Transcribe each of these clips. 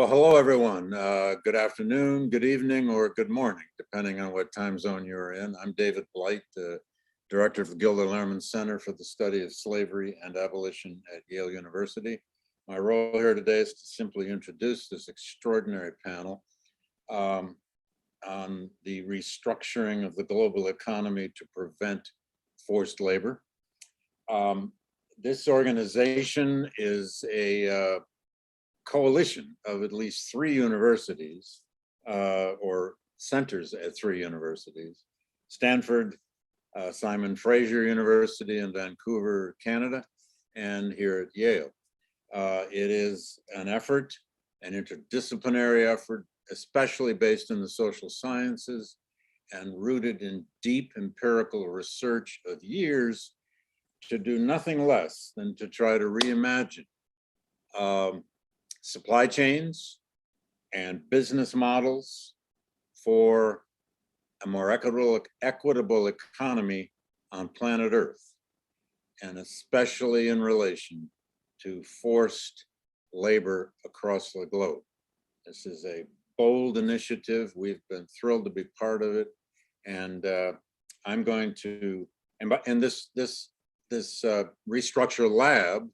Well, hello, everyone. Good afternoon, good evening, or good morning, depending on what time zone you're in. I'm David Blight, director of the Gilder Lehrman Center for the Study of Slavery and Abolition at Yale University. My role here today is to simply introduce this extraordinary panel on the restructuring of the global economy to prevent forced labor. This organization is a coalition of at least 3 universities or centers at 3 universities: Stanford, Simon Fraser University in Vancouver, Canada, and here at Yale. It is an effort, an interdisciplinary effort, especially based in the social sciences and rooted in deep empirical research of years, to do nothing less than to try to reimagine supply chains and business models for a more equitable economy on planet Earth, and especially in relation to forced labor across the globe. This is a bold initiative. We've been thrilled to be part of it, and I'm going to, and this Restructure Lab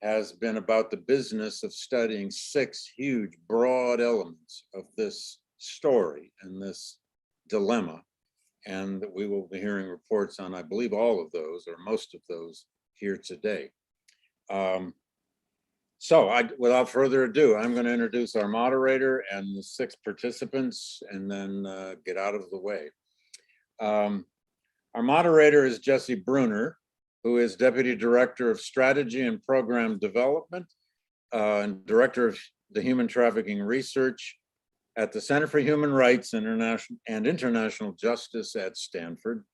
has been about the business of studying 6 huge, broad elements of this story and this dilemma. And we will be hearing reports on, I believe, all of those, or most of those, here today. Without further ado, I'm going to introduce our moderator and the 6 participants, and then get out of the way. Our moderator is Jesse Bruner, who is Deputy Director of Strategy and Program Development and Director of the Human Trafficking Research at the Center for Human Rights and International Justice at Stanford.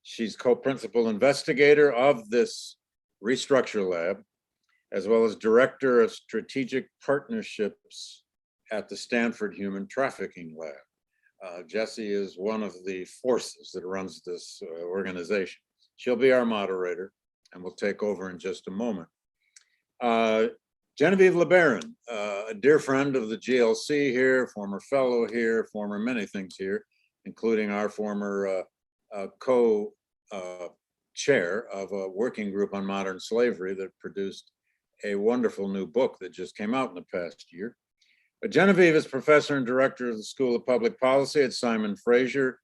She's co-principal investigator of this Restructure Lab, as well as Director of Strategic Partnerships at the Stanford Human Trafficking Lab. Jesse is one of the forces that runs this organization. She'll be our moderator, and we'll take over in just a moment. Genevieve LeBaron, a dear friend of the GLC here, former fellow here, former many things here, including our former co-chair of a working group on modern slavery that produced a wonderful new book that just came out in the past year. Genevieve is professor and director of the School of Public Policy at Simon Fraser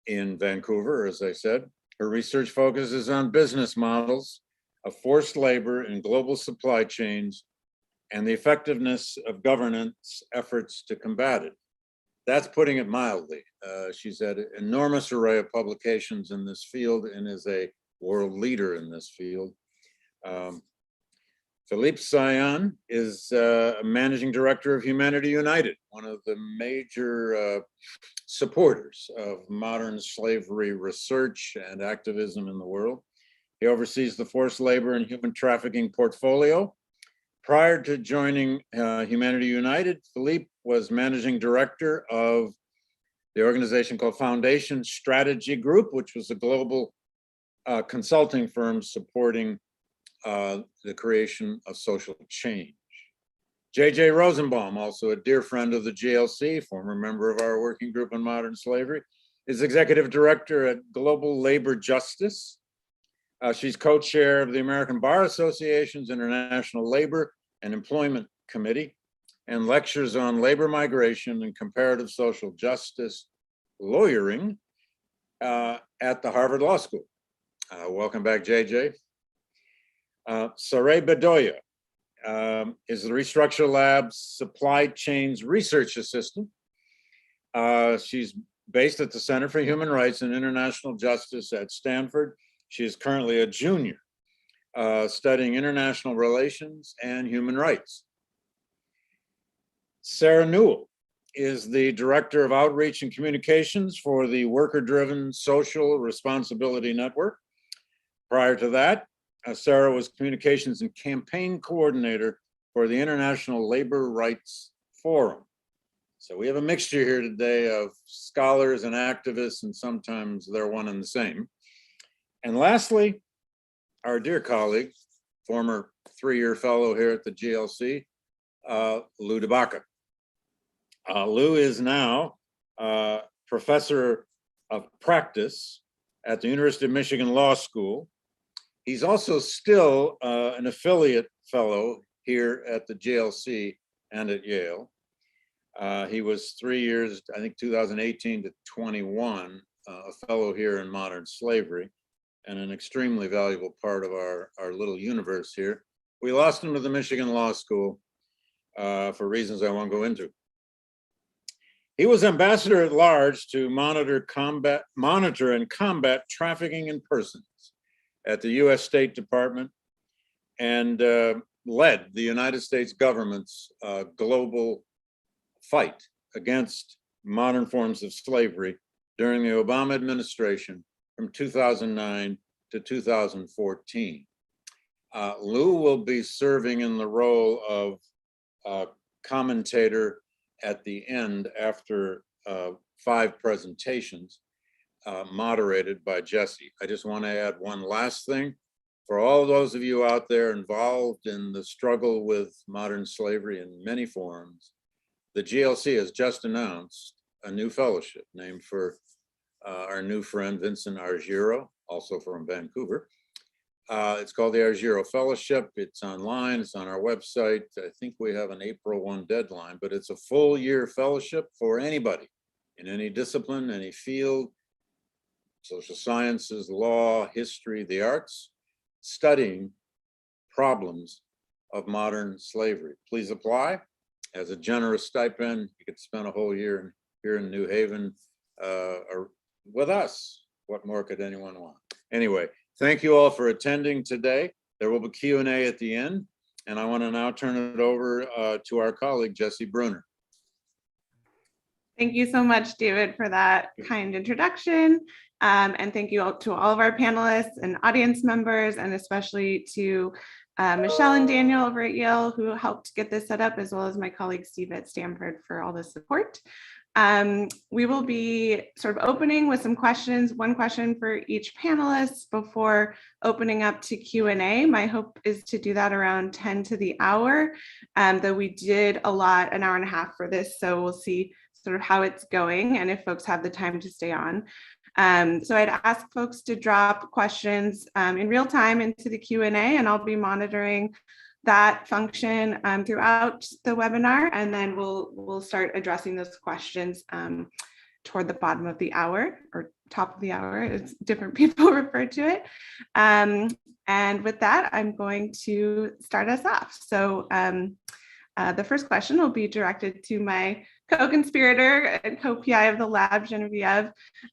in Vancouver, as I said. Her research focuses on business models of forced labor in global supply chains and the effectiveness of governance efforts to combat it. That's putting it mildly. She's had an enormous array of publications in this field and is a world leader in this field. Philippe Scion is a managing director of Humanity United, one of the major supporters of modern slavery research and activism in the world. He oversees the forced labor and human trafficking portfolio. Prior to joining Humanity United, Philippe was managing director of the organization called Foundation Strategy Group, which was a global consulting firm supporting the creation of social change. J.J. Rosenbaum, also a dear friend of the GLC, former member of our working group on modern slavery, is executive director at Global Labor Justice. She's co-chair of the American Bar Association's International Labor and Employment Committee and lectures on labor migration and comparative social justice lawyering at the Harvard Law School. Welcome back, JJ. Saray Bedoya is the Restructure Lab's Supply Chains Research Assistant. She's based at the Center for Human Rights and International Justice at Stanford. She is currently a junior studying international relations and human rights. Sarah Newell is the Director of Outreach and Communications for the Worker-Driven Social Responsibility Network. Prior to that, Sarah was Communications and Campaign Coordinator for the International Labor Rights Forum. So we have a mixture here today of scholars and activists, and sometimes they're one and the same. And lastly, our dear colleague, former 3-year fellow here at the GLC, Lou DeBacca. Lou is now professor of practice at the University of Michigan Law School. He's also still an affiliate fellow here at the GLC and at Yale. He was 3 years, I think 2018 to 21, a fellow here in modern slavery, and an extremely valuable part of our little universe here. We lost him to the Michigan Law School for reasons I won't go into. He was ambassador at large to monitor and combat trafficking in persons at the US State Department, and led the United States government's global fight against modern forms of slavery during the Obama administration from 2009 to 2014. Lou will be serving in the role of commentator at the end after 5 presentations moderated by Jesse. I just want to add one last thing. For all those of you out there involved in the struggle with modern slavery in many forms, the GLC has just announced a new fellowship named for our new friend Vincent Argiro, also from Vancouver. It's called the Argiro Fellowship. It's online, it's on our website. I think we have an April 1 deadline, but it's a full year fellowship for anybody in any discipline, any field, social sciences, law, history, the arts, studying problems of modern slavery. Please apply. As a generous stipend, you could spend a whole year here in New Haven or with us. What more could anyone want? Anyway, thank you all for attending today. There will be Q&A at the end, and I want to now turn it over to our colleague, Jesse Bruner. Thank you so much, David, for that kind introduction. And thank you to all of our panelists and audience members, and especially to Michelle and Daniel over at Yale, who helped get this set up, as well as my colleague Steve at Stanford for all the support. We will be sort of opening with some questions, one question for each panelist before opening up to Q&A. My hope is to do that around 10 to the hour, though we did allot an hour and a half for this, so we'll see sort of how it's going and if folks have the time to stay on. So I'd ask folks to drop questions in real time into the Q&A, and I'll be monitoring that function throughout the webinar, and then we'll start addressing those questions toward the bottom of the hour, or top of the hour, as different people refer to it. And with that, I'm going to start us off. So the first question will be directed to my co-conspirator and co-PI of the lab, Genevieve.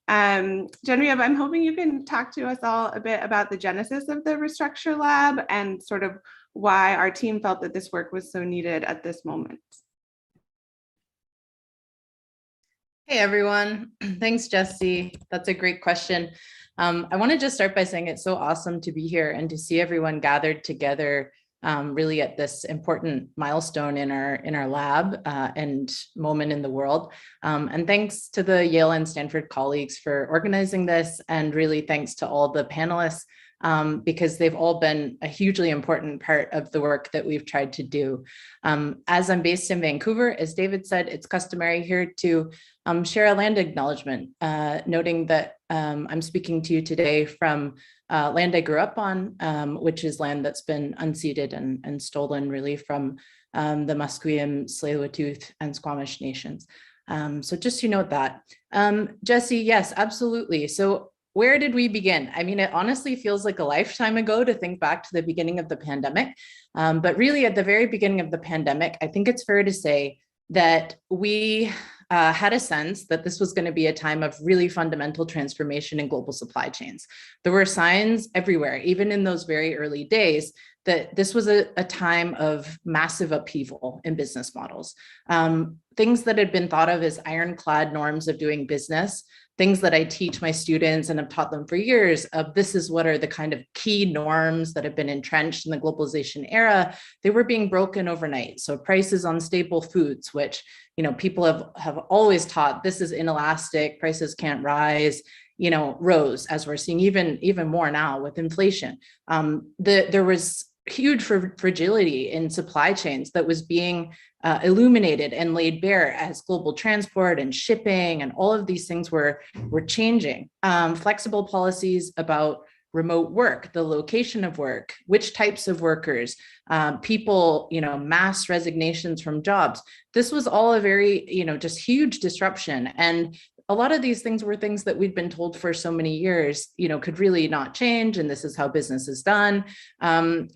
Genevieve, I'm hoping you can talk to us all a bit about the genesis of the Restructure Lab and sort of why our team felt that this work was so needed at this moment. Hey, everyone. Thanks, Jesse. That's a great question. I want to just start by saying it's so awesome to be here and to see everyone gathered together really at this important milestone in our lab and moment in the world. And thanks to the Yale and Stanford colleagues for organizing this, and really thanks to all the panelists because they've all been a hugely important part of the work that we've tried to do. As I'm based in Vancouver, as David said, it's customary here to share a land acknowledgement, noting that I'm speaking to you today from land I grew up on, which is land that's been unceded and stolen really from the Musqueam, Tsleil-Waututh, and Squamish nations. So just to note that. Jesse, yes, absolutely. So where did we begin? I mean, it honestly feels like a lifetime ago to think back to the beginning of the pandemic. But really at the very beginning of the pandemic, I think it's fair to say that we had a sense that this was going to be a time of really fundamental transformation in global supply chains. There were signs everywhere, even in those very early days, that this was a time of massive upheaval in business models. Things that had been thought of as ironclad norms of doing business, things that I teach my students and have taught them for years of this is what are the kind of key norms that have been entrenched in the globalization era, they were being broken overnight. So prices on staple foods, which people have always taught this is inelastic, prices can't rise, rose, as we're seeing even more now with inflation. There was huge fragility in supply chains that was being illuminated and laid bare as global transport and shipping and all of these things were changing. Flexible policies about remote work, the location of work, which types of workers, people, mass resignations from jobs. This was all a very, just huge disruption. And a lot of these things were things that we'd been told for so many years, could really not change. And this is how business is done.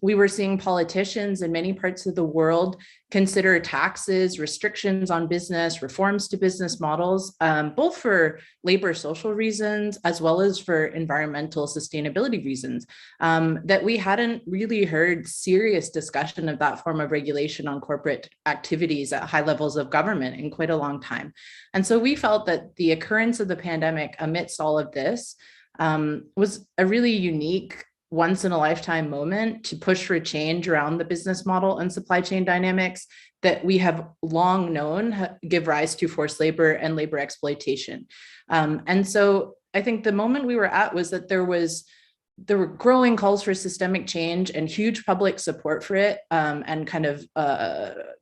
We were seeing politicians in many parts of the world consider taxes, restrictions on business, reforms to business models, both for labor social reasons, as well as for environmental sustainability reasons, that we hadn't really heard serious discussion of that form of regulation on corporate activities at high levels of government in quite a long time. And so we felt that the occurrence of the pandemic amidst all of this was a really unique once in a lifetime moment to push for change around the business model and supply chain dynamics that we have long known give rise to forced labor and labor exploitation. And so I think the moment we were at was that there were growing calls for systemic change and huge public support for it, and kind of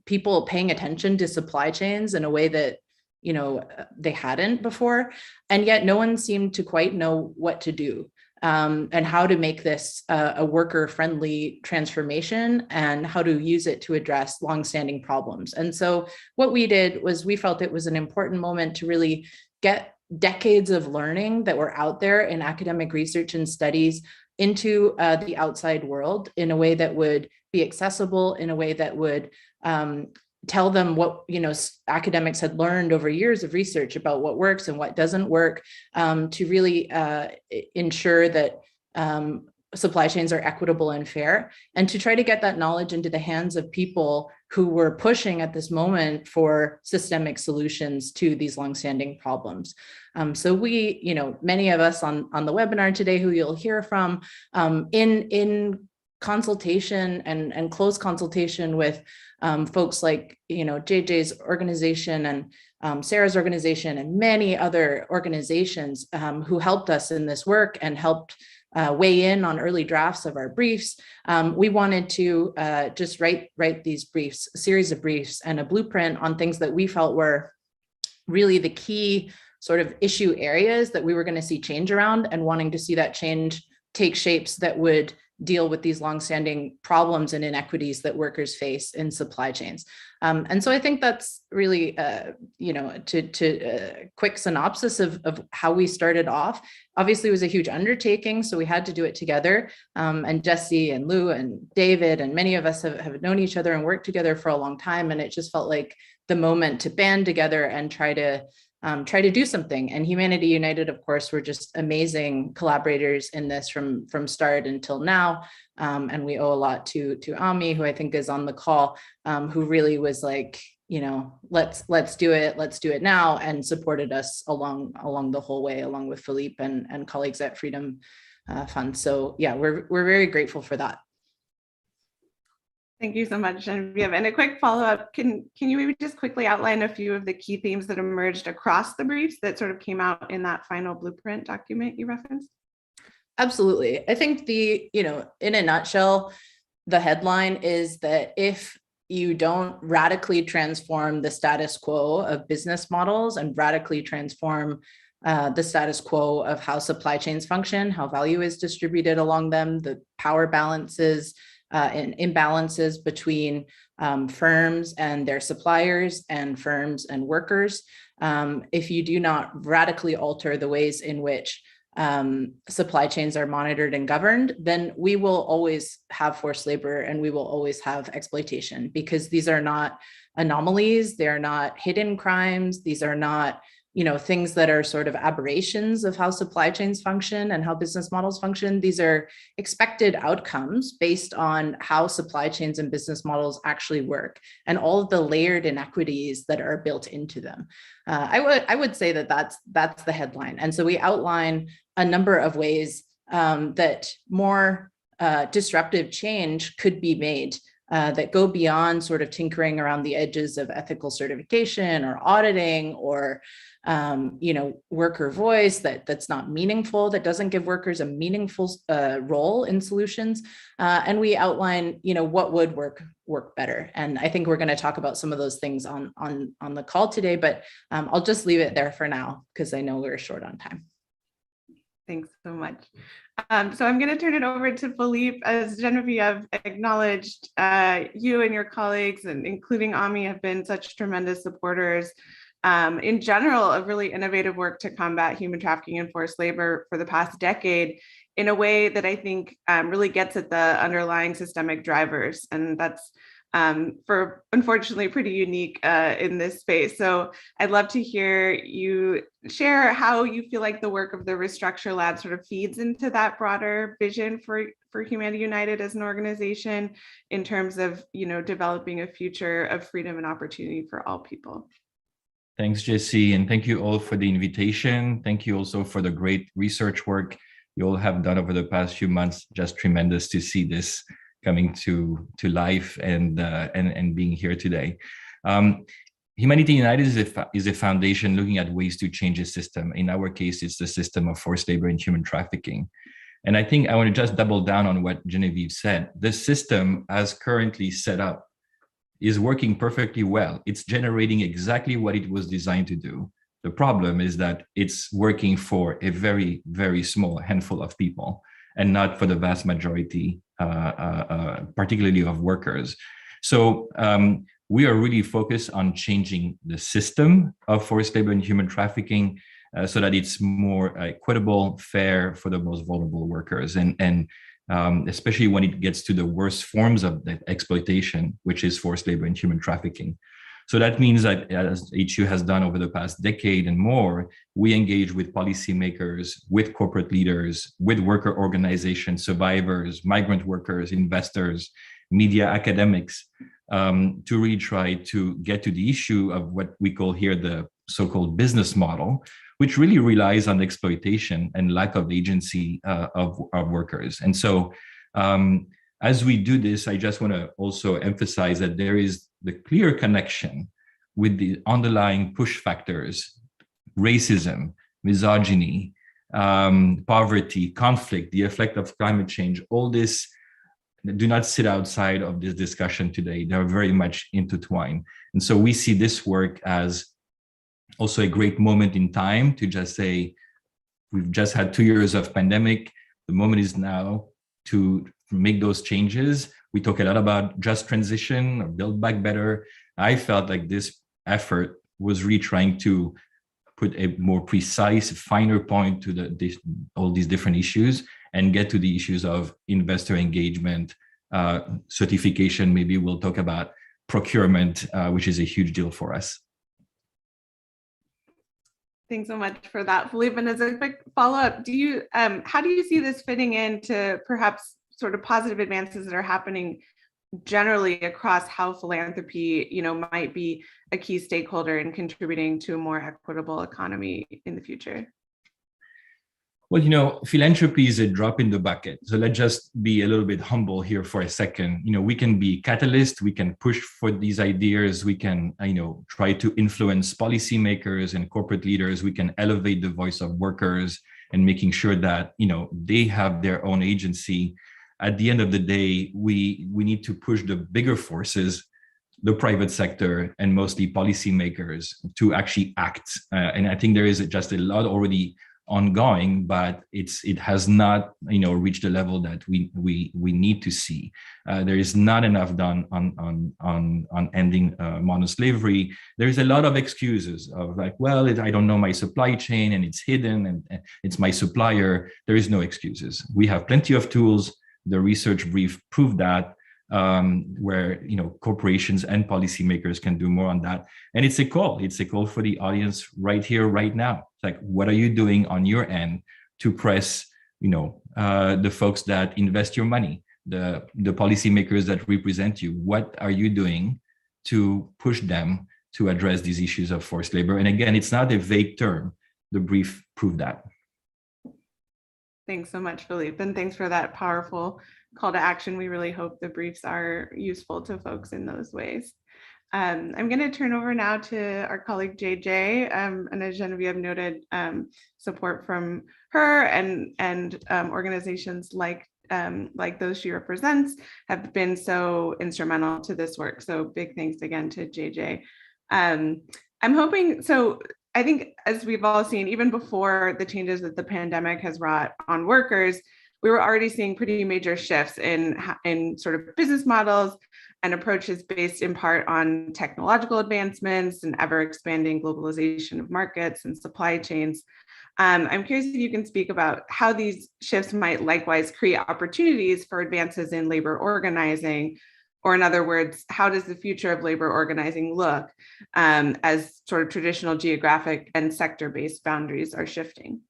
people paying attention to supply chains in a way that they hadn't before. And yet no one seemed to quite know what to do. And how to make this a worker-friendly transformation and how to use it to address longstanding problems. And so what we did was we felt it was an important moment to really get decades of learning that were out there in academic research and studies into the outside world in a way that would be accessible, in a way that would tell them what academics had learned over years of research about what works and what doesn't work, to really ensure that supply chains are equitable and fair, and to try to get that knowledge into the hands of people who were pushing at this moment for systemic solutions to these longstanding problems. So we, many of us on the webinar today who you'll hear from, in consultation and close consultation with folks like JJ's organization and Sarah's organization and many other organizations who helped us in this work and helped weigh in on early drafts of our briefs. We wanted to just write these briefs, a series of briefs and a blueprint on things that we felt were really the key sort of issue areas that we were going to see change around, and wanting to see that change take shapes that would deal with these longstanding problems and inequities that workers face in supply chains. And so I think that's really, to quick synopsis of how we started off. Obviously, it was a huge undertaking, so we had to do it together. And Jesse and Lou and David and many of us have known each other and worked together for a long time. And it just felt like the moment to band together and try to do something. And Humanity United, of course, were just amazing collaborators in this from start until now. And we owe a lot to Ami, who I think is on the call, who really was like, let's do it now, and supported us along the whole way, along with Philippe and colleagues at Freedom Fund. So yeah, we're very grateful for that. Thank you so much, Genevieve. And a quick follow-up, can you maybe just quickly outline a few of the key themes that emerged across the briefs that sort of came out in that final blueprint document you referenced? Absolutely. I think in a nutshell, the headline is that if you don't radically transform the status quo of business models and radically transform the status quo of how supply chains function, how value is distributed along them, the power balances and imbalances between firms and their suppliers and firms and workers, if you do not radically alter the ways in which supply chains are monitored and governed, then we will always have forced labor and we will always have exploitation, because these are not anomalies, they're not hidden crimes, these are not things that are sort of aberrations of how supply chains function and how business models function. These are expected outcomes based on how supply chains and business models actually work and all of the layered inequities that are built into them. I would say that that's the headline. And so we outline a number of ways that more disruptive change could be made that go beyond sort of tinkering around the edges of ethical certification or auditing or worker voice that's not meaningful, that doesn't give workers a meaningful role in solutions. And we outline, what would work better. And I think we're going to talk about some of those things on the call today, but I'll just leave it there for now because I know we're short on time. Thanks so much. So I'm going to turn it over to Philippe. As Genevieve acknowledged, you and your colleagues, and including Ami, have been such tremendous supporters in general of really innovative work to combat human trafficking and forced labor for the past decade in a way that I think really gets at the underlying systemic drivers. And that's for unfortunately pretty unique in this space. So I'd love to hear you share how you feel like the work of the Restructure Lab sort of feeds into that broader vision for Humanity United as an organization in terms of, developing a future of freedom and opportunity for all people. Thanks, Jessie, and thank you all for the invitation. Thank you also for the great research work you all have done over the past few months. Just tremendous to see this coming to life and being here today. Humanity United is a foundation looking at ways to change a system. In our case, it's the system of forced labor and human trafficking. And I think I want to just double down on what Genevieve said. The system as currently set up is working perfectly well. It's generating exactly what it was designed to do. The problem is that it's working for a very, very small handful of people and not for the vast majority, particularly of workers. So we are really focused on changing the system of forced labor and human trafficking so that it's more equitable, fair for the most vulnerable workers. And especially when it gets to the worst forms of the exploitation, which is forced labor and human trafficking. So that means that, as HU has done over the past decade and more, we engage with policymakers, with corporate leaders, with worker organizations, survivors, migrant workers, investors, media, academics, to really try to get to the issue of what we call here the so-called business model, which really relies on exploitation and lack of agency of workers. And so as we do this, I just want to also emphasize that there is the clear connection with the underlying push factors: racism, misogyny, poverty, conflict, the effect of climate change. All this do not sit outside of this discussion today. They're very much intertwined. And so we see this work as also a great moment in time to just say, we've just had 2 years of pandemic. The moment is now to make those changes. We talk a lot about just transition or build back better. I felt like this effort was really trying to put a more precise, finer point to all these different issues and get to the issues of investor engagement, certification. Maybe we'll talk about procurement, which is a huge deal for us. Thanks so much for that, Philippe. And as a quick follow-up, how do you see this fitting into perhaps sort of positive advances that are happening generally across how philanthropy, might be a key stakeholder in contributing to a more equitable economy in the future? Well, philanthropy is a drop in the bucket. So let's just be a little bit humble here for a second. We can be catalyst, we can push for these ideas, we can, try to influence policymakers and corporate leaders, we can elevate the voice of workers and making sure that, they have their own agency. At the end of the day, we need to push the bigger forces, the private sector, and mostly policymakers to actually act. And I think there is just a lot already ongoing, but it has not reached the level that we need to see. There is not enough done on ending modern slavery. There's a lot of excuses of like, well, I don't know my supply chain and it's hidden and it's my supplier. There is no excuses. We have plenty of tools. The research brief proved that, where corporations and policymakers can do more on that. And it's a call for the audience right here, right now. It's like, what are you doing on your end to press, the folks that invest your money, the policymakers that represent you? What are you doing to push them to address these issues of forced labor? And again, it's not a vague term. The brief proved that. Thanks so much, Philippe, and thanks for that powerful call to action. We really hope the briefs are useful to folks in those ways. I'm going to turn over now to our colleague JJ, and as Genevieve noted, support from her and organizations like those she represents have been so instrumental to this work. So big thanks again to JJ. I'm hoping, so I think as we've all seen, even before the changes that the pandemic has wrought on workers, we were already seeing pretty major shifts in sort of business models and approaches based in part on technological advancements and ever expanding globalization of markets and supply chains. I'm curious if you can speak about how these shifts might likewise create opportunities for advances in labor organizing, or in other words, how does the future of labor organizing look as sort of traditional geographic and sector-based boundaries are shifting?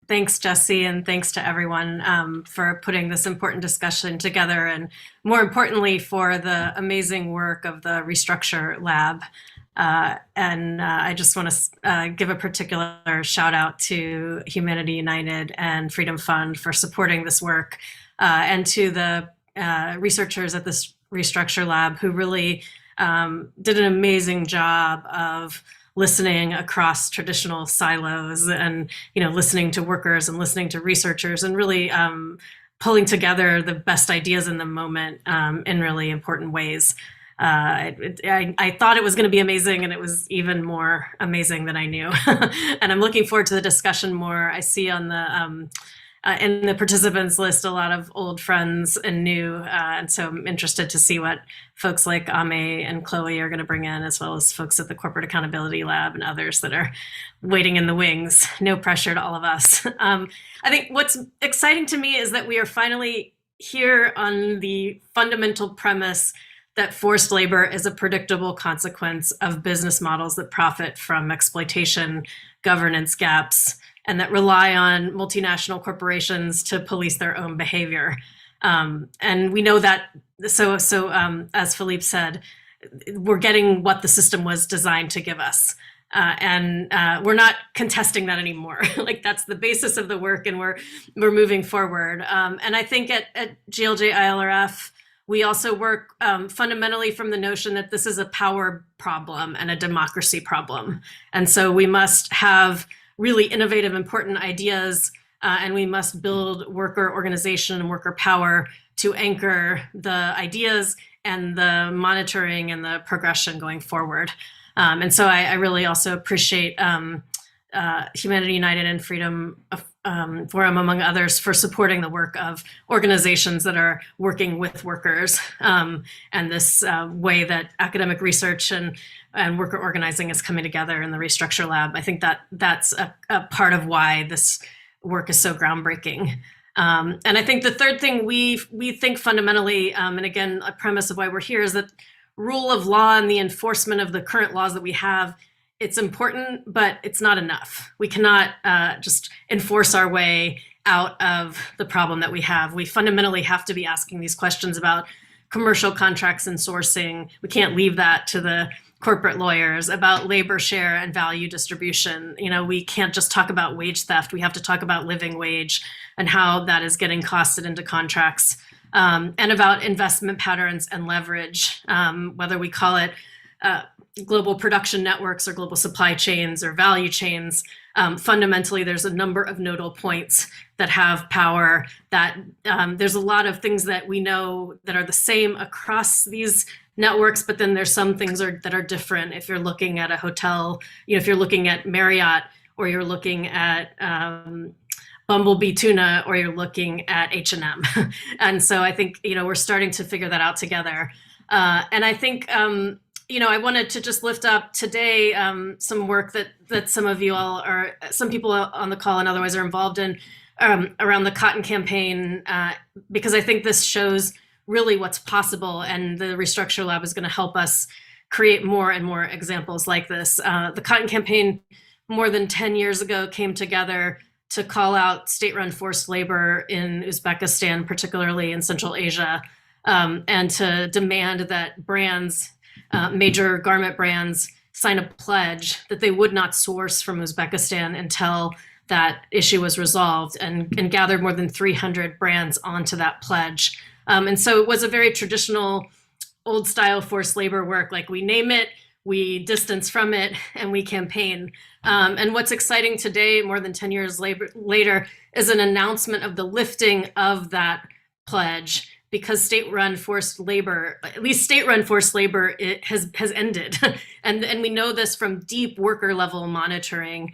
Thanks, Jesse, and thanks to everyone for putting this important discussion together, and more importantly, for the amazing work of the Restructure Lab. I just want to give a particular shout out to Humanity United and Freedom Fund for supporting this work, and to the researchers at this Restructure Lab who really did an amazing job of listening across traditional silos and, listening to workers and listening to researchers and really pulling together the best ideas in the moment in really important ways. I thought it was going to be amazing, and it was even more amazing than I knew. And I'm looking forward to the discussion more. I see on the in the participants list a lot of old friends and new, and so I'm interested to see what folks like Ame and Chloe are going to bring in, as well as folks at the Corporate Accountability Lab and others that are waiting in the wings. No pressure to all of us. I think what's exciting to me is that we are finally here on the fundamental premise that forced labor is a predictable consequence of business models that profit from exploitation, governance gaps, and that rely on multinational corporations to police their own behavior. And we know that, so as Philippe said, we're getting what the system was designed to give us. And we're not contesting that anymore. Like, that's the basis of the work, and we're moving forward. And I think at GLJ ILRF, we also work fundamentally from the notion that this is a power problem and a democracy problem. And so we must have really innovative, important ideas, and we must build worker organization and worker power to anchor the ideas and the monitoring and the progression going forward. And so I really also appreciate Humanity United and Freedom Forum, among others, for supporting the work of organizations that are working with workers, and this way that academic research and worker organizing is coming together in the Restructure Lab. I think that that's a part of why this work is so groundbreaking. And I think the third thing we think fundamentally, and again, a premise of why we're here, is that rule of law and the enforcement of the current laws that we have, it's important, but it's not enough. We cannot just enforce our way out of the problem that we have. We fundamentally have to be asking these questions about commercial contracts and sourcing. We can't leave that to the corporate lawyers, about labor share and value distribution. We can't just talk about wage theft. We have to talk about living wage and how that is getting costed into contracts, and about investment patterns and leverage, whether we call it global production networks or global supply chains or value chains. Fundamentally, there's a number of nodal points that have power, that there's a lot of things that we know that are the same across these networks, but then there's some things that are different. If you're looking at a hotel, if you're looking at Marriott, or you're looking at Bumblebee Tuna, or you're looking at H&M. And so I think, we're starting to figure that out together. And I think, I wanted to just lift up today some work that some of you all are, some people on the call and otherwise are involved in around the cotton campaign, because I think this shows really what's possible, and the Restructure Lab is going to help us create more and more examples like this. The cotton campaign more than 10 years ago came together to call out state-run forced labor in Uzbekistan, particularly in Central Asia, and to demand that brands, major garment brands, sign a pledge that they would not source from Uzbekistan until that issue was resolved, and gathered more than 300 brands onto that pledge. And so it was a very traditional, old style forced labor work. Like, we name it, we distance from it, and we campaign. And what's exciting today, more than 10 years later, is an announcement of the lifting of that pledge, because state-run forced labor, at least state-run forced labor, it has ended. and we know this from deep worker level monitoring,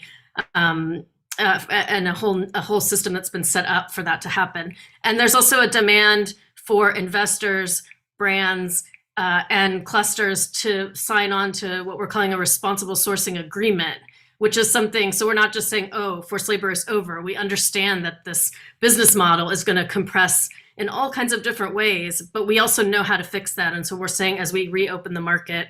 and a whole system that's been set up for that to happen. And there's also a demand for investors, brands, and clusters to sign on to what we're calling a responsible sourcing agreement, which is something, so we're not just saying, oh, forced labor is over. We understand that this business model is going to compress in all kinds of different ways, but we also know how to fix that. And so we're saying, as we reopen the market,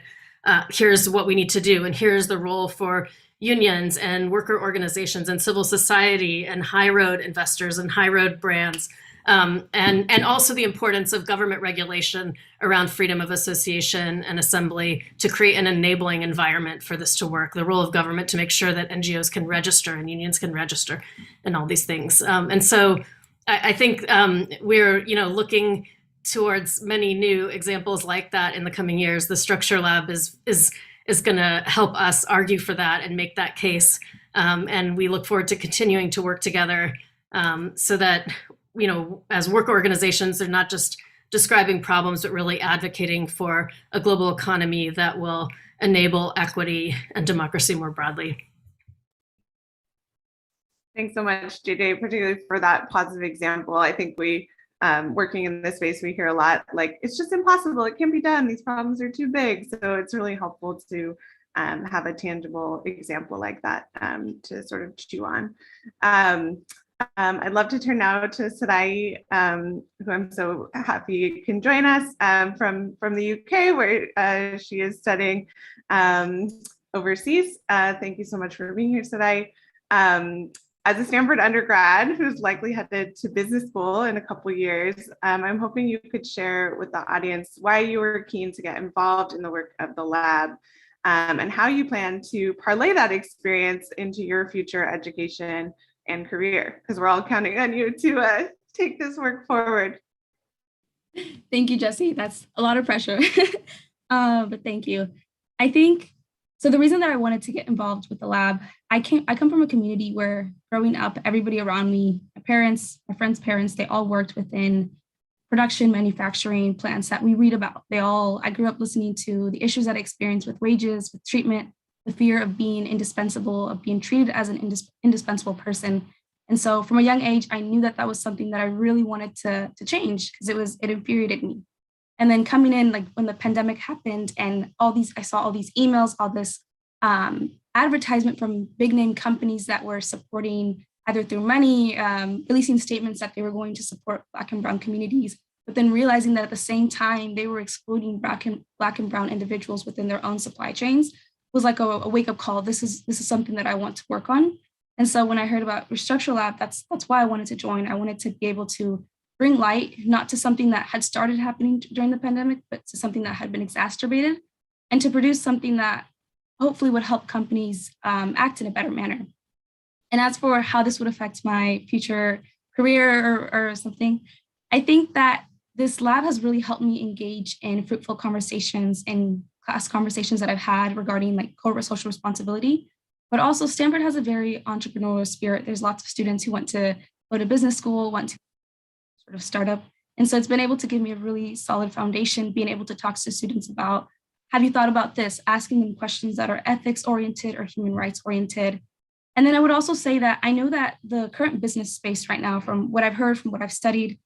here's what we need to do. And here's the role for unions and worker organizations and civil society and high road investors and high road brands. And also the importance of government regulation around freedom of association and assembly to create an enabling environment for this to work. The role of government to make sure that NGOs can register and unions can register and all these things. And so I think we're looking towards many new examples like that in the coming years. The Structure Lab is going to help us argue for that and make that case. And we look forward to continuing to work together so that, as work organizations, they're not just describing problems, but really advocating for a global economy that will enable equity and democracy more broadly. Thanks so much, JJ, particularly for that positive example. I think we, working in this space, we hear a lot like, it's just impossible, it can't be done, these problems are too big. So it's really helpful to have a tangible example like that to sort of chew on. I'd love to turn now to Sadai, who I'm so happy can join us from the UK, where she is studying overseas. Thank you so much for being here, Sadai. As a Stanford undergrad who's likely headed to business school in a couple of years, I'm hoping you could share with the audience why you were keen to get involved in the work of the lab, and how you plan to parlay that experience into your future education and career, because we're all counting on you to take this work forward. Thank you, Jessie. That's a lot of pressure, but thank you. I think, so the reason that I wanted to get involved with the lab, I come from a community where growing up, everybody around me, my parents, my friends' parents, they all worked within production, manufacturing plants that we read about. I grew up listening to the issues that I experienced with wages, with treatment, the fear of being indispensable, of being treated as an indispensable person. And so from a young age, I knew that was something that I really wanted to change, because it infuriated me. And then coming in, like when the pandemic happened and I saw all these emails, all this advertisement from big name companies that were supporting either through money, releasing statements that they were going to support Black and Brown communities, but then realizing that at the same time they were exploiting Black and Brown individuals within their own supply chains, was like a wake up call. This is something that I want to work on. And so when I heard about Restructure Lab, that's why I wanted to join. I wanted to be able to bring light, not to something that had started happening during the pandemic, but to something that had been exacerbated, and to produce something that hopefully would help companies act in a better manner. And as for how this would affect my future career or something, I think that this lab has really helped me engage in fruitful conversations and class conversations that I've had regarding like corporate social responsibility. But also Stanford has a very entrepreneurial spirit. There's lots of students who want to go to business school, want to sort of startup. And so it's been able to give me a really solid foundation, being able to talk to students about, have you thought about this? Asking them questions that are ethics oriented or human rights oriented. And then I would also say that I know that the current business space right now, from what I've heard, from what I've studied,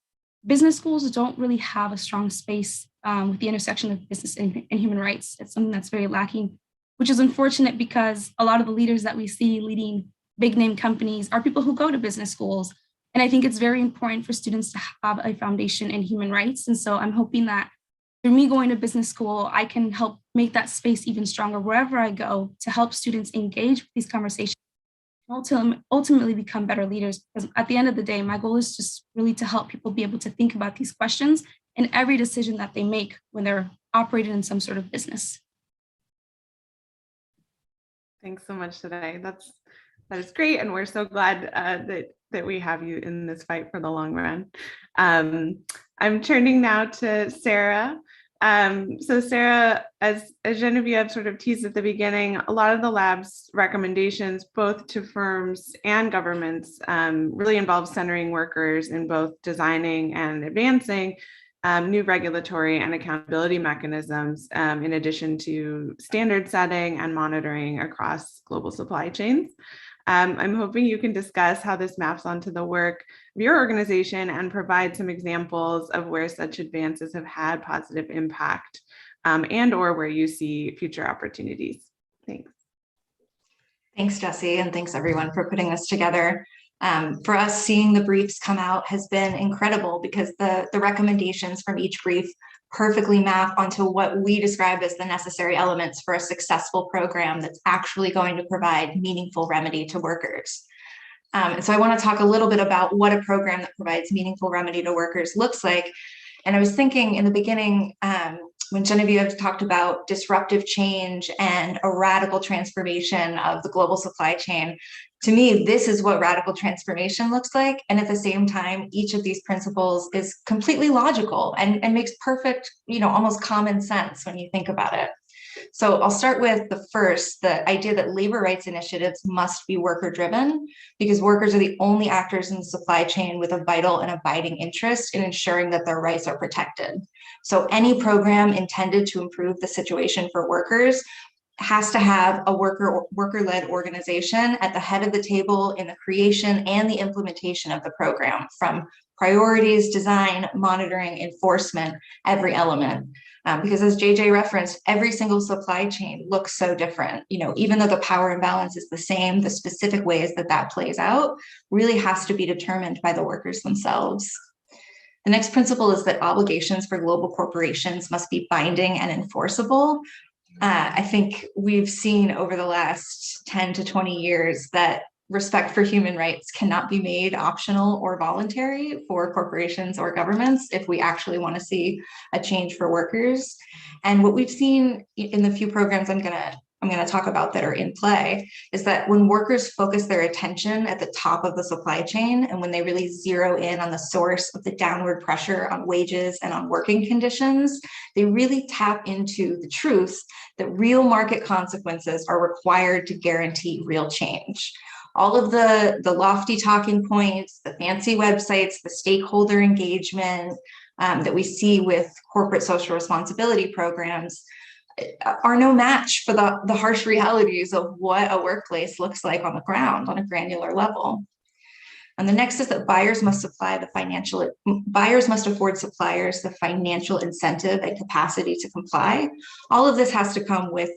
business schools don't really have a strong space with the intersection of business and human rights. It's something that's very lacking, which is unfortunate because a lot of the leaders that we see leading big name companies are people who go to business schools. And I think it's very important for students to have a foundation in human rights. And so I'm hoping that through me going to business school, I can help make that space even stronger wherever I go, to help students engage with these conversations, ultimately become better leaders. Because at the end of the day, my goal is just really to help people be able to think about these questions in every decision that they make when they're operating in some sort of business. Thanks so much today. That's is great, and we're so glad that we have you in this fight for the long run. I'm turning now to Sarah. So Sarah, as Genevieve sort of teased at the beginning, a lot of the lab's recommendations, both to firms and governments, really involve centering workers in both designing and advancing new regulatory and accountability mechanisms, in addition to standard setting and monitoring across global supply chains. I'm hoping you can discuss how this maps onto the work of your organization and provide some examples of where such advances have had positive impact, and or where you see future opportunities. Thanks. Thanks, Jessie, and thanks everyone for putting this together. For us, seeing the briefs come out has been incredible because the recommendations from each brief perfectly map onto what we describe as the necessary elements for a successful program that's actually going to provide meaningful remedy to workers. And so I want to talk a little bit about what a program that provides meaningful remedy to workers looks like. And I was thinking in the beginning, when Genevieve talked about disruptive change and a radical transformation of the global supply chain, to me, this is what radical transformation looks like. And at the same time, each of these principles is completely logical and makes perfect, almost common sense when you think about it. So I'll start with the first, the idea that labor rights initiatives must be worker driven, because workers are the only actors in the supply chain with a vital and abiding interest in ensuring that their rights are protected. So any program intended to improve the situation for workers has to have a worker-led organization at the head of the table in the creation and the implementation of the program, from priorities, design, monitoring, enforcement, every element. Because as JJ referenced, every single supply chain looks so different. Even though the power imbalance is the same, the specific ways that plays out really has to be determined by the workers themselves. The next principle is that obligations for global corporations must be binding and enforceable. I think we've seen over the last 10 to 20 years that respect for human rights cannot be made optional or voluntary for corporations or governments if we actually want to see a change for workers. And what we've seen in the few programs I'm going to talk about that are in play is that when workers focus their attention at the top of the supply chain, and when they really zero in on the source of the downward pressure on wages and on working conditions, they really tap into the truth that real market consequences are required to guarantee real change. All of the lofty talking points, the fancy websites, the stakeholder engagement that we see with corporate social responsibility programs are no match for the harsh realities of what a workplace looks like on the ground on a granular level. And the next is that buyers must afford suppliers the financial incentive and capacity to comply. All of this has to come with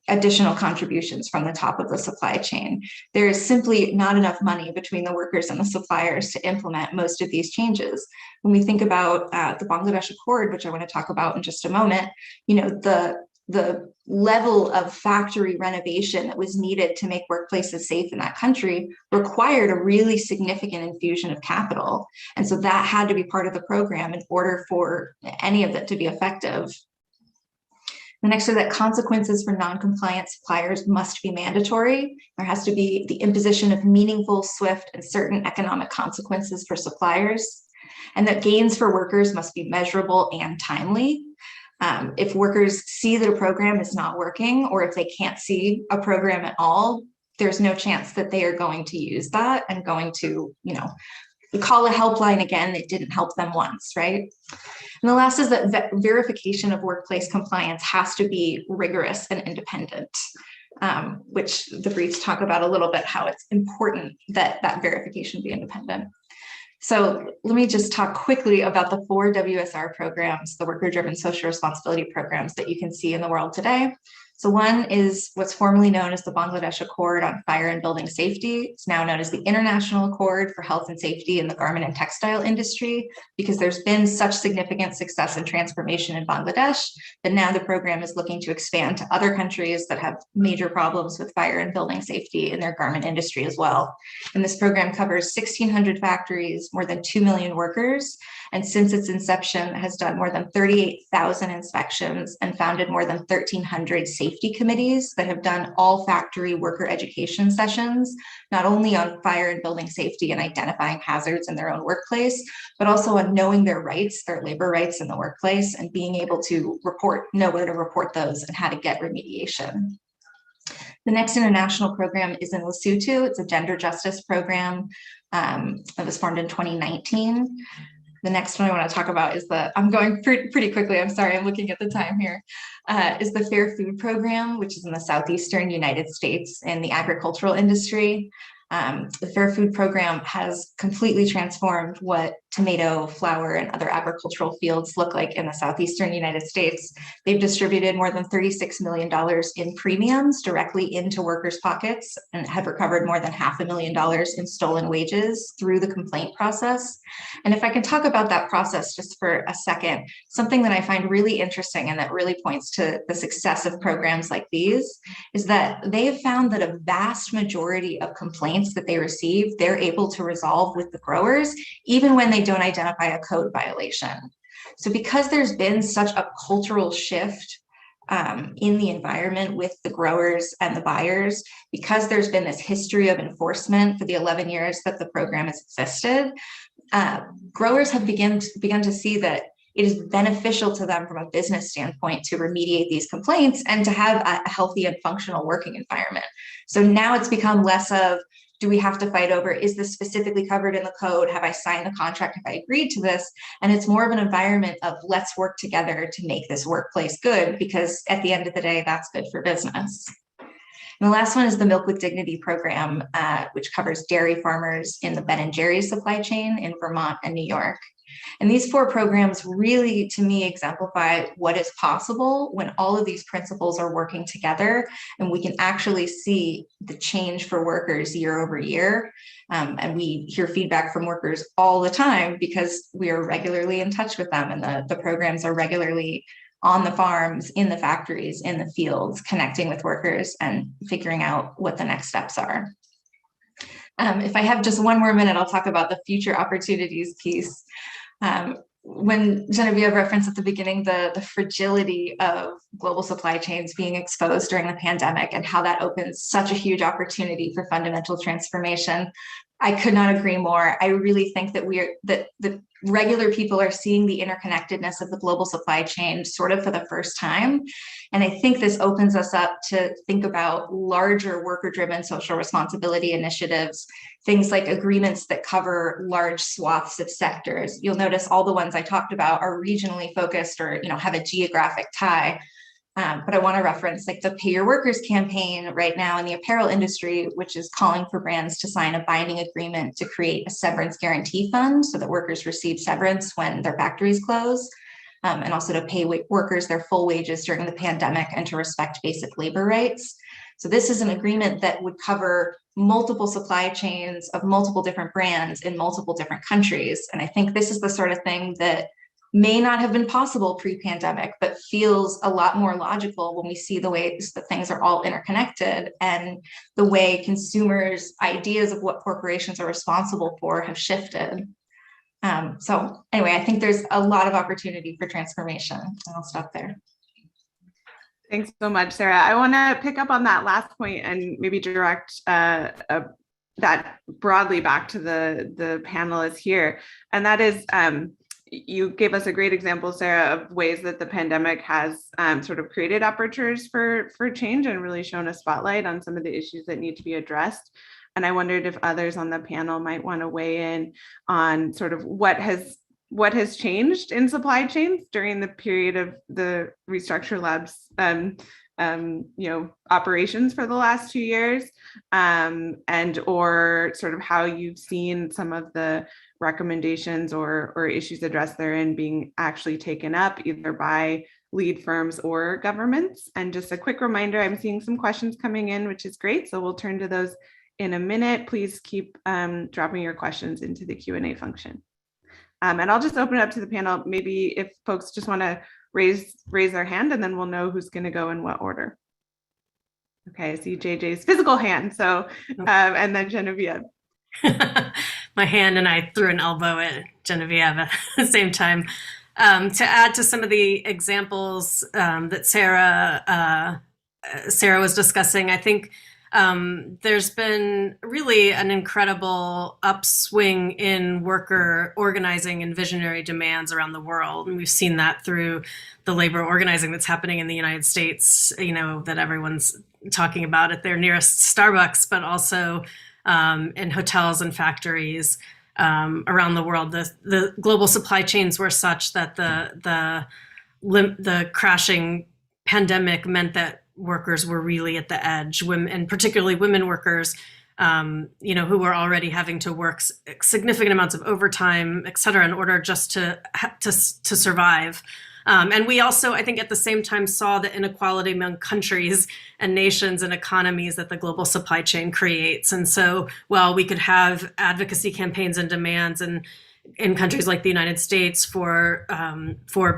additional contributions from the top of the supply chain. There is simply not enough money between the workers and the suppliers to implement most of these changes. When we think about the Bangladesh Accord, which I want to talk about in just a moment, the level of factory renovation that was needed to make workplaces safe in that country required a really significant infusion of capital. And so that had to be part of the program in order for any of it to be effective. The next is that consequences for non-compliant suppliers must be mandatory. There has to be the imposition of meaningful, swift, and certain economic consequences for suppliers, and that gains for workers must be measurable and timely. If workers see that a program is not working, or if they can't see a program at all, there's no chance that they are going to use that and going to, call a helpline again. It didn't help them once, right? And the last is that verification of workplace compliance has to be rigorous and independent, which the briefs talk about a little bit, how it's important that that verification be independent. So let me just talk quickly about the 4 WSR programs, the worker-driven social responsibility programs that you can see in the world today. So one is what's formerly known as the Bangladesh Accord on Fire and Building Safety. It's now known as the International Accord for Health and Safety in the Garment and Textile Industry, because there's been such significant success and transformation in Bangladesh that now the program is looking to expand to other countries that have major problems with fire and building safety in their garment industry as well. And this program covers 1,600 factories, more than 2 million workers, And since its inception, has done more than 38,000 inspections and founded more than 1,300 safety committees that have done all factory worker education sessions, not only on fire and building safety and identifying hazards in their own workplace, but also on knowing their rights, their labor rights in the workplace, and being able to know where to report those and how to get remediation. The next international program is in Lesotho. It's a gender justice program that was formed in 2019. The next one I want to talk about is I'm going pretty quickly, I'm sorry, I'm looking at the time here, is the Fair Food Program, which is in the southeastern United States in the agricultural industry. The Fair Food Program has completely transformed what tomato, flour, and other agricultural fields look like in the southeastern United States. They've distributed more than $36 million in premiums directly into workers' pockets and have recovered more than $500,000 in stolen wages through the complaint process. And if I can talk about that process just for a second, something that I find really interesting and that really points to the success of programs like these is that they have found that a vast majority of complaints that they receive, they're able to resolve with the growers, even when they don't identify a code violation. So because there's been such a cultural shift in the environment with the growers and the buyers, because there's been this history of enforcement for the 11 years that the program has existed, growers have begun to see that it is beneficial to them from a business standpoint to remediate these complaints and to have a healthy and functional working environment. So now it's become less of, do we have to fight over, is this specifically covered in the code? Have I signed the contract? Have I agreed to this? And it's more of an environment of let's work together to make this workplace good, because at the end of the day, that's good for business. And the last one is the Milk with Dignity program, which covers dairy farmers in the Ben & Jerry's supply chain in Vermont and New York. And these 4 programs really, to me, exemplify what is possible when all of these principles are working together and we can actually see the change for workers year over year. And we hear feedback from workers all the time because we are regularly in touch with them, and the programs are regularly on the farms, in the factories, in the fields, connecting with workers and figuring out what the next steps are. If I have just one more minute, I'll talk about the future opportunities piece. When Genevieve referenced at the beginning the fragility of global supply chains being exposed during the pandemic and how that opens such a huge opportunity for fundamental transformation, I could not agree more. I really think that the regular people are seeing the interconnectedness of the global supply chain sort of for the first time. And I think this opens us up to think about larger worker-driven social responsibility initiatives, things like agreements that cover large swaths of sectors. You'll notice all the ones I talked about are regionally focused or have a geographic tie. But I want to reference like the Pay Your Workers campaign right now in the apparel industry, which is calling for brands to sign a binding agreement to create a severance guarantee fund so that workers receive severance when their factories close, and also to pay workers their full wages during the pandemic and to respect basic labor rights. So this is an agreement that would cover multiple supply chains of multiple different brands in multiple different countries. And I think this is the sort of thing that may not have been possible pre-pandemic, but feels a lot more logical when we see the ways that things are all interconnected and the way consumers' ideas of what corporations are responsible for have shifted. So anyway, I think there's a lot of opportunity for transformation, and I'll stop there. Thanks so much, Sarah. I want to pick up on that last point and maybe direct that broadly back to the panelists here. And that is, you gave us a great example, Sarah, of ways that the pandemic has sort of created apertures for change and really shown a spotlight on some of the issues that need to be addressed. And I wondered if others on the panel might want to weigh in on sort of what has changed in supply chains during the period of the Restructure Lab's operations for the last 2 years, and or sort of how you've seen some of the recommendations or issues addressed therein being actually taken up either by lead firms or governments. And just a quick reminder, I'm seeing some questions coming in, which is great. So we'll turn to those in a minute. Please keep dropping your questions into the Q&A function. And I'll just open it up to the panel. Maybe if folks just want to raise their hand, and then we'll know who's going to go in what order. Okay, I see JJ's physical hand. So, and then Genevieve. my hand and I threw an elbow at Genevieve at the same time. To add to some of the examples that Sarah was discussing, I think there's been really an incredible upswing in worker organizing and visionary demands around the world. And we've seen that through the labor organizing that's happening in the United States, that everyone's talking about at their nearest Starbucks, but also in hotels and factories around the world. The global supply chains were such that the crashing pandemic meant that workers were really at the edge, women, and particularly women workers, who were already having to work significant amounts of overtime, et cetera, in order just to survive. And we also, I think, at the same time saw the inequality among countries and nations and economies that the global supply chain creates. And so while we could have advocacy campaigns and demands in countries like the United States for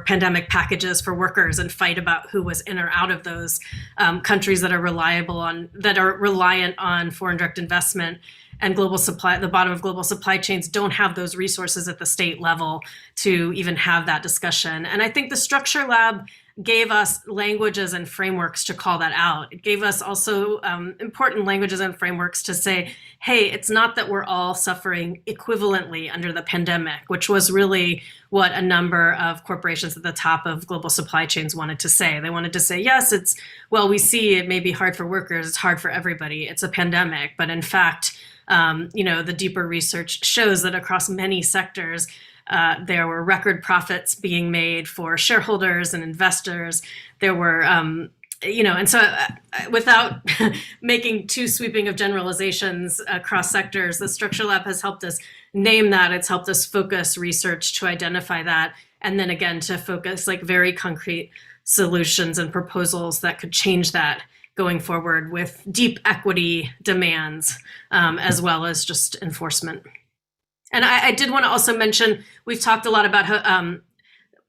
pandemic packages for workers and fight about who was in or out of those countries that are reliant on foreign direct investment and global supply, the bottom of global supply chains don't have those resources at the state level to even have that discussion. And I think the Structure Lab gave us languages and frameworks to call that out. It gave us also important languages and frameworks to say, hey, it's not that we're all suffering equivalently under the pandemic, which was really what a number of corporations at the top of global supply chains wanted to say. They wanted to say, yes, we see it may be hard for workers, it's hard for everybody, it's a pandemic, but in fact, the deeper research shows that across many sectors, there were record profits being made for shareholders and investors. There were, and so without making too sweeping of generalizations across sectors, the Structure Lab has helped us name that. It's helped us focus research to identify that. And then again, to focus like very concrete solutions and proposals that could change that going forward with deep equity demands, as well as just enforcement. And I did want to also mention, we've talked a lot about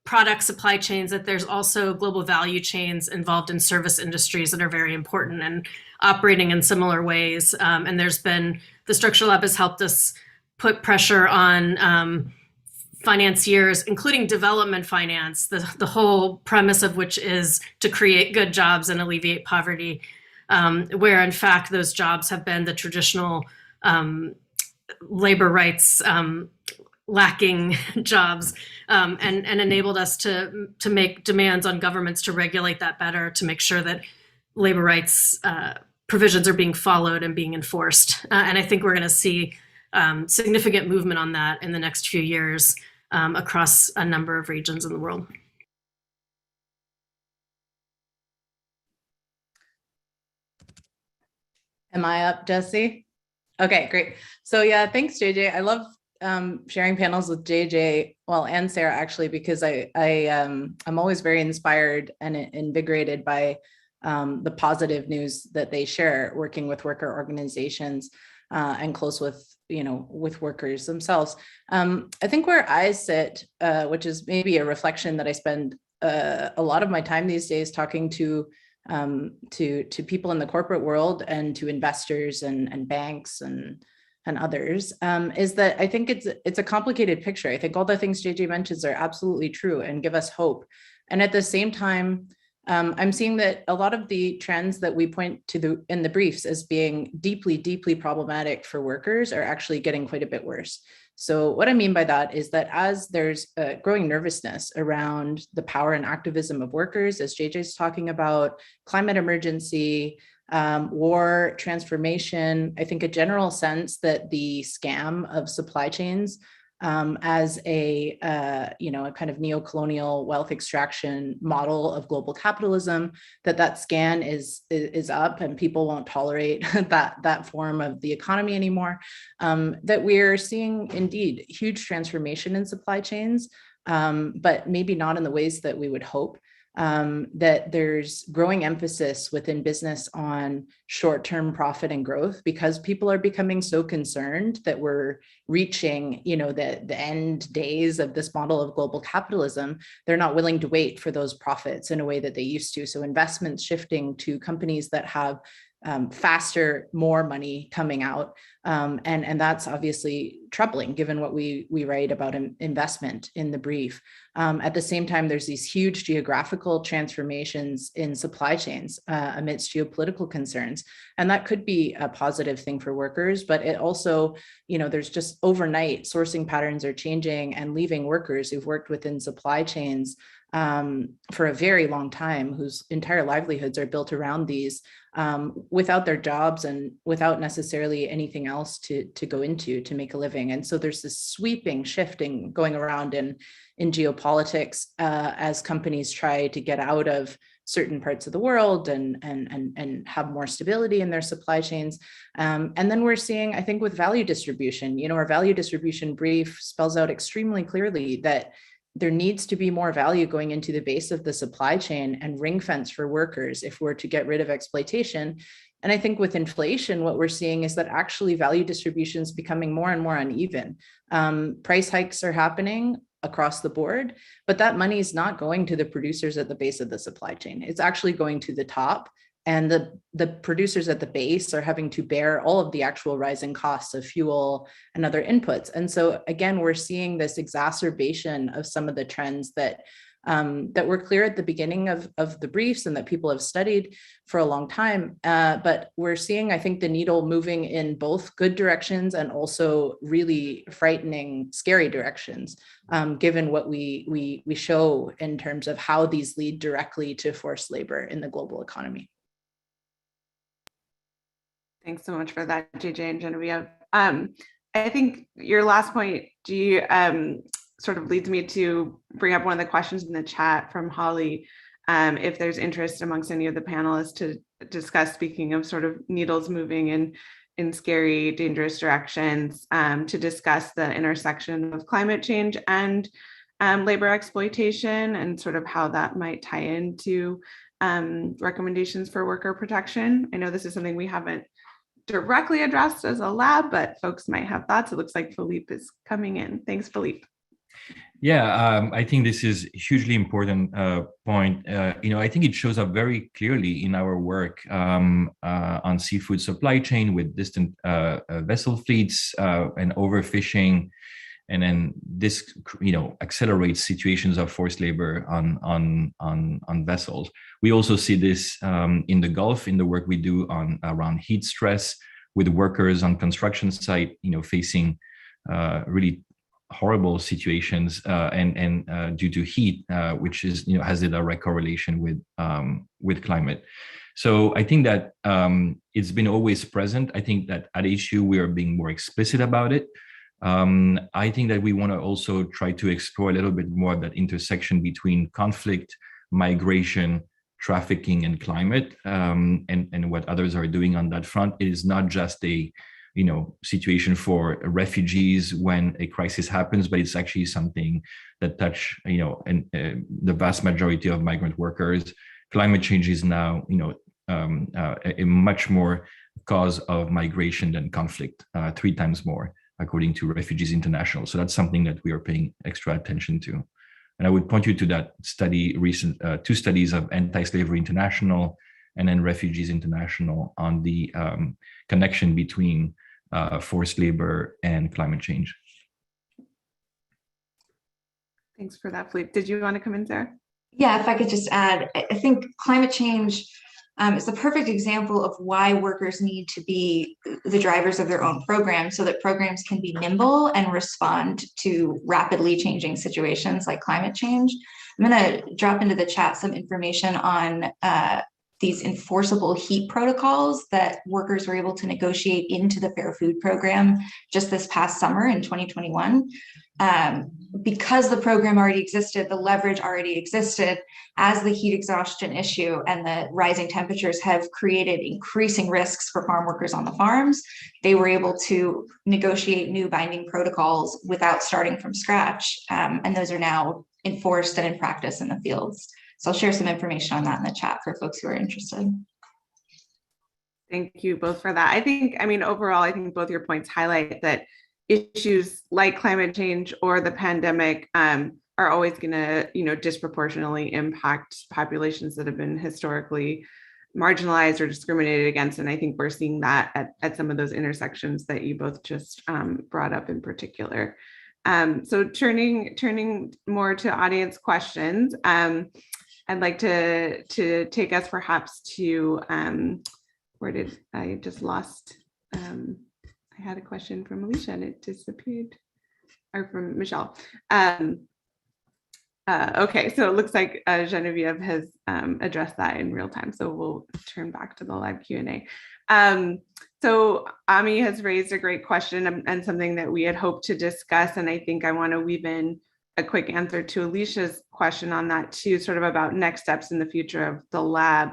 product supply chains, that there's also global value chains involved in service industries that are very important and operating in similar ways. And the Structure Lab has helped us put pressure on financiers, including development finance, the whole premise of which is to create good jobs and alleviate poverty, where in fact those jobs have been the traditional labor rights lacking jobs, and enabled us to make demands on governments to regulate that better, to make sure that labor rights provisions are being followed and being enforced. And I think we're going to see significant movement on that in the next few years across a number of regions in the world. Am I up, Jesse? Okay, great. So yeah, thanks, JJ. I love sharing panels with JJ, and Sarah actually, because I'm always very inspired and invigorated by the positive news that they share, working with worker organizations and close with workers themselves. I think where I sit, which is maybe a reflection that I spend a lot of my time these days talking to people in the corporate world and to investors and banks and others, is that I think it's a complicated picture. I think all the things JJ mentions are absolutely true and give us hope. And at the same time, I'm seeing that a lot of the trends that we point to in the briefs as being deeply, deeply problematic for workers are actually getting quite a bit worse. So what I mean by that is that as there's a growing nervousness around the power and activism of workers, as JJ's talking about, climate emergency, war, transformation, I think a general sense that the scam of supply chains as a kind of neo-colonial wealth extraction model of global capitalism, that scan is up and people won't tolerate that form of the economy anymore. That we're seeing indeed huge transformation in supply chains, but maybe not in the ways that we would hope. That there's growing emphasis within business on short-term profit and growth because people are becoming so concerned that we're reaching, the end days of this model of global capitalism. They're not willing to wait for those profits in a way that they used to. So investments shifting to companies that have faster, more money coming out. And that's obviously troubling given what we write about investment in the brief. At the same time, there's these huge geographical transformations in supply chains amidst geopolitical concerns. And that could be a positive thing for workers, but it also, there's just overnight sourcing patterns are changing and leaving workers who've worked within supply chains for a very long time, whose entire livelihoods are built around these, without their jobs and without necessarily anything else to go into to make a living. And so there's this sweeping shifting going around in geopolitics as companies try to get out of certain parts of the world and have more stability in their supply chains. And then we're seeing, I think, with value distribution, our value distribution brief spells out extremely clearly that there needs to be more value going into the base of the supply chain and ring fence for workers if we're to get rid of exploitation. And I think with inflation, what we're seeing is that actually value distribution is becoming more and more uneven. Price hikes are happening across the board, but that money is not going to the producers at the base of the supply chain. It's actually going to the top. And the producers at the base are having to bear all of the actual rising costs of fuel and other inputs. And so again, we're seeing this exacerbation of some of the trends that were clear at the beginning of the briefs and that people have studied for a long time. But we're seeing, I think, the needle moving in both good directions and also really frightening, scary directions, given what we show in terms of how these lead directly to forced labor in the global economy. Thanks so much for that, JJ and Genevieve. I think your last point, sort of leads me to bring up one of the questions in the chat from Holly, if there's interest amongst any of the panelists to discuss, speaking of sort of needles moving in scary, dangerous directions, to discuss the intersection of climate change and labor exploitation and sort of how that might tie into recommendations for worker protection. I know this is something we haven't directly addressed as a lab, but folks might have thoughts. It looks like Philippe is coming in. Thanks, Philippe. Yeah, I think this is a hugely important point. I think it shows up very clearly in our work on seafood supply chain with distant vessel fleets and overfishing. And then this, accelerates situations of forced labor on vessels. We also see this in the Gulf in the work we do around heat stress with workers on construction site, facing really horrible situations and due to heat, which is has a direct correlation with climate. So I think that it's been always present. I think that at HU we are being more explicit about it. I think that we want to also try to explore a little bit more that intersection between conflict, migration, trafficking, and climate, and what others are doing on that front. It is not just a situation for refugees when a crisis happens, but it's actually something that touch the vast majority of migrant workers. Climate change is now a much more cause of migration than conflict, 3 times more, according to Refugees International. So that's something that we are paying extra attention to. And I would point you to that study, recent 2 studies of Anti-Slavery International and then Refugees International on the connection between forced labor and climate change. Thanks for that, Philippe. Did you want to come in, Sarah? Yeah, if I could just add, I think climate change is the perfect example of why workers need to be the drivers of their own programs so that programs can be nimble and respond to rapidly changing situations like climate change. I'm going to drop into the chat some information on these enforceable heat protocols that workers were able to negotiate into the Fair Food Program just this past summer in 2021. Because the program already existed, the leverage already existed, as the heat exhaustion issue and the rising temperatures have created increasing risks for farm workers on the farms, they were able to negotiate new binding protocols without starting from scratch. And those are now enforced and in practice in the fields. So I'll share some information on that in the chat for folks who are interested. Thank you both for that. Overall, I think both your points highlight that issues like climate change or the pandemic are always going to, disproportionately impact populations that have been historically marginalized or discriminated against. And I think we're seeing that at some of those intersections that you both just brought up in particular. So turning more to audience questions, I'd like to take us perhaps to, where did I just lost? I had a question from Alicia and it disappeared, or from Michelle. Okay, so it looks like Genevieve has addressed that in real time. So we'll turn back to the live Q&A. So Ami has raised a great question and something that we had hoped to discuss. And I think I want to weave in a quick answer to Alicia's question on that too, sort of about next steps in the future of the lab.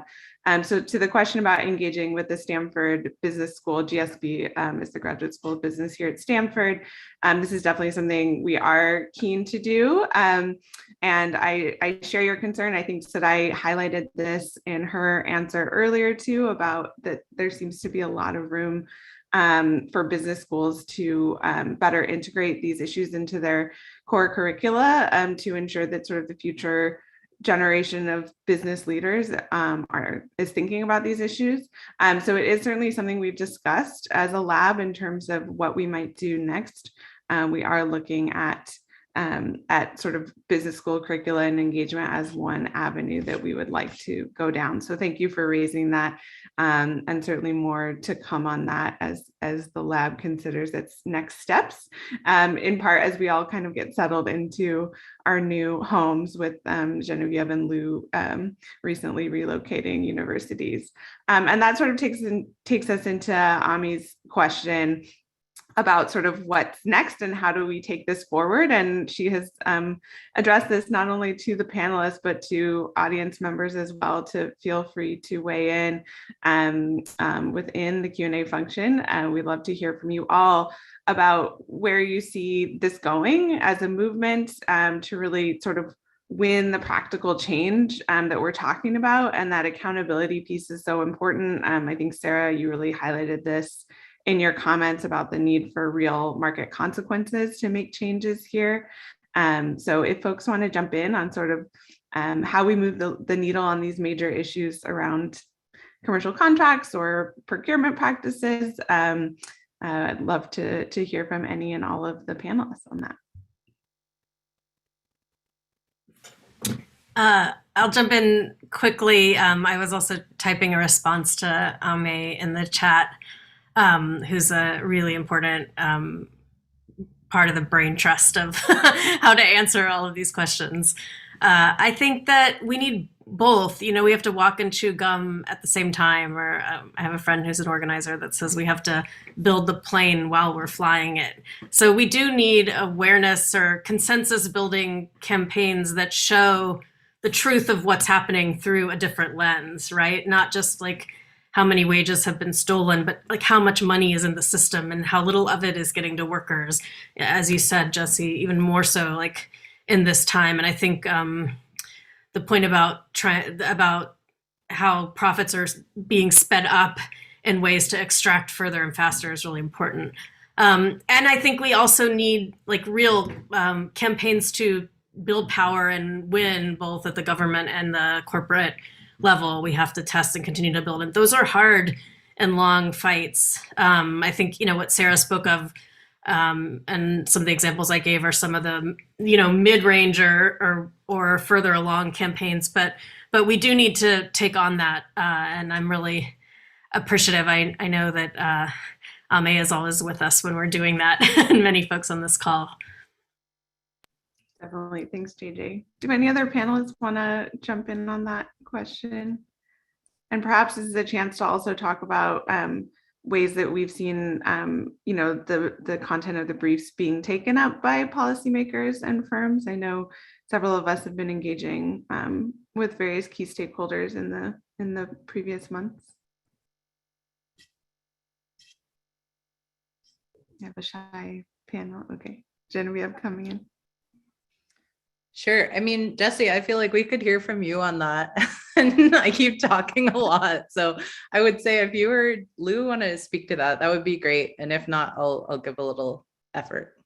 So to the question about engaging with the Stanford Business School, GSB is the Graduate School of Business here at Stanford. This is definitely something we are keen to do. And I share your concern. I think Sadai highlighted this in her answer earlier too, about that there seems to be a lot of room for business schools to better integrate these issues into their core curricula to ensure that sort of the future generation of business leaders is thinking about these issues. So it is certainly something we've discussed as a lab in terms of what we might do next. We are looking at sort of business school curricula and engagement as one avenue that we would like to go down. So thank you for raising that, and certainly more to come on that as the lab considers its next steps, in part as we all kind of get settled into our new homes with Genevieve and Lou recently relocating universities. And that sort of takes us into Ami's question about sort of what's next and how do we take this forward. And she has addressed this not only to the panelists, but to audience members as well, to feel free to weigh in within the Q&A function. We'd love to hear from you all about where you see this going as a movement to really sort of win the practical change that we're talking about. And that accountability piece is so important. I think, Sarah, you really highlighted this in your comments about the need for real market consequences to make changes here. So if folks want to jump in on sort of how we move the needle on these major issues around commercial contracts or procurement practices, I'd love to hear from any and all of the panelists on that. I'll jump in quickly. I was also typing a response to Ame in the chat, who's a really important part of the brain trust of how to answer all of these questions. I think that we need both. You know, we have to walk and chew gum at the same time, or I have a friend who's an organizer that says we have to build the plane while we're flying it. So we do need awareness or consensus building campaigns that show the truth of what's happening through a different lens, right? Not just like how many wages have been stolen, but like how much money is in the system and how little of it is getting to workers. As you said, Jesse, even more so like in this time. And I think the point about how profits are being sped up in ways to extract further and faster is really important. And I think we also need like real campaigns to build power and win both at the government and the corporate level. We have to test and continue to build. And those are hard and long fights. I think, you know, what Sarah spoke of and some of the examples I gave are some of the, you know, mid-range or further along campaigns, but we do need to take on that. And I'm really appreciative. I know that Ame is always with us when we're doing that, and many folks on this call. Definitely. Thanks, JJ. Do any other panelists want to jump in on that question? And perhaps this is a chance to also talk about ways that we've seen, you know, the content of the briefs being taken up by policymakers and firms. I know several of us have been engaging with various key stakeholders in the previous months. I have a shy panel. Okay, Genevieve coming in. Sure. I mean, Jesse, I feel like we could hear from you on that. And I keep talking a lot. So I would say if you or Lou want to speak to that, that would be great. And if not, I'll give a little effort.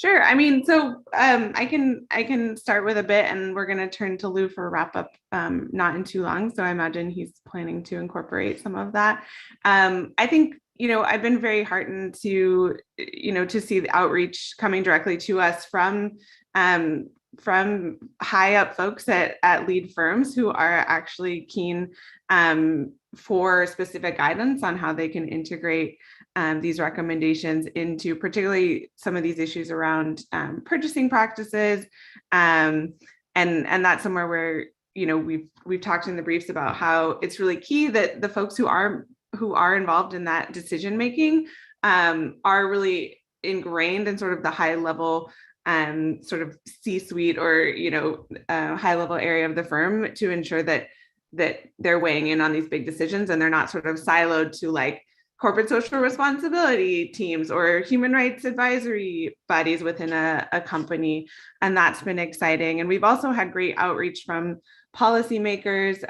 Sure. I mean, so I can start with a bit, and we're going to turn to Lou for a wrap up, not in too long. So I imagine he's planning to incorporate some of that. I think, I've been very heartened to, to see the outreach coming directly to us from high up folks at lead firms who are actually keen for specific guidance on how they can integrate these recommendations into particularly some of these issues around purchasing practices. And that's somewhere where, we've talked in the briefs about how it's really key that the folks who are involved in that decision making are really ingrained in sort of the high level sort of C-suite or high level area of the firm to ensure that they're weighing in on these big decisions, and they're not sort of siloed to like corporate social responsibility teams or human rights advisory bodies within a company. And that's been exciting. And we've also had great outreach from policymakers.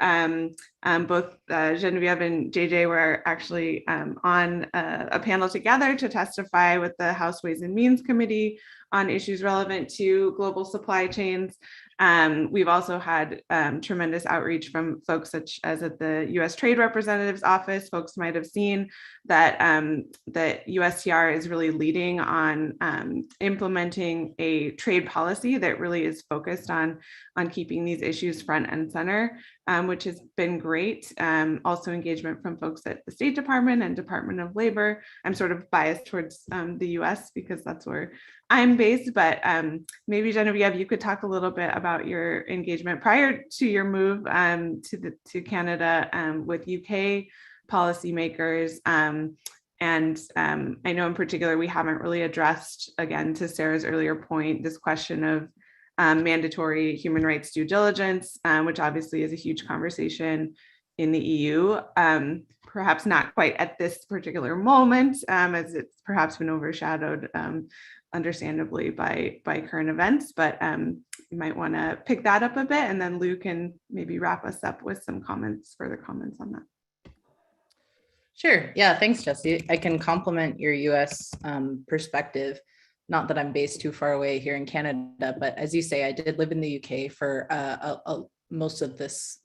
Both Genevieve and JJ were actually on a panel together to testify with the House Ways and Means Committee on issues relevant to global supply chains. We've also had tremendous outreach from folks such as at the U.S. Trade Representative's Office. Folks might have seen that that USTR is really leading on implementing a trade policy that really is focused on keeping these issues front and center, which has been great. Also engagement from folks at the State Department and Department of Labor. I'm sort of biased towards the US because that's where I'm based, but maybe Genevieve, you could talk a little bit about your engagement prior to your move to Canada with UK policymakers. And I know in particular, we haven't really addressed, again, to Sarah's earlier point, this question of mandatory human rights due diligence, which obviously is a huge conversation in the EU, perhaps not quite at this particular moment, as it's perhaps been overshadowed, understandably, by current events, but you might want to pick that up a bit, and then Lou can maybe wrap us up with some further comments on that. Sure. Yeah, thanks, Jesse. I can complement your US perspective. Not that I'm based too far away here in Canada, but as you say, I did live in the UK for most of this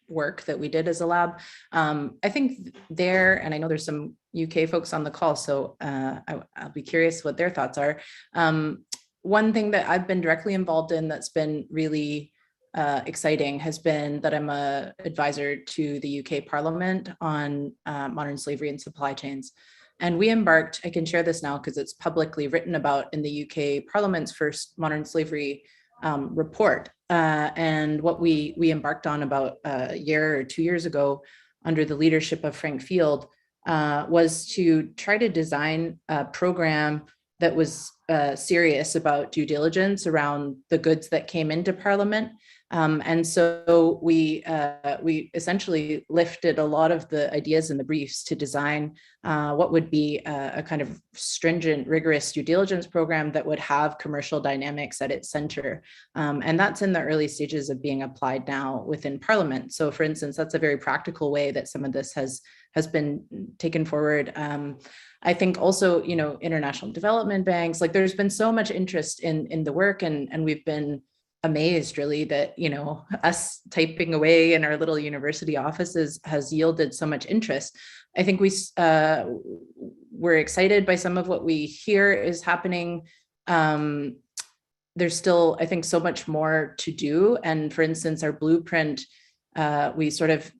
work that we did as a lab. I think there, and I know there's some UK folks on the call, so I'll be curious what their thoughts are. One thing that I've been directly involved in that's been really exciting has been that I'm an advisor to the UK Parliament on modern slavery and supply chains. And we embarked, I can share this now because it's publicly written about in the UK Parliament's first modern slavery report. And what we embarked on about a year or 2 years ago under the leadership of Frank Field was to try to design a program that was serious about due diligence around the goods that came into Parliament. And so we essentially lifted a lot of the ideas in the briefs to design what would be a kind of stringent, rigorous due diligence program that would have commercial dynamics at its center. And that's in the early stages of being applied now within Parliament. So for instance, that's a very practical way that some of this has been taken forward. I think also, international development banks, like there's been so much interest in the work, and we've been amazed really that, us typing away in our little university offices has yielded so much interest. I think we're excited by some of what we hear is happening. There's still, I think, so much more to do. And for instance, our blueprint, we sort of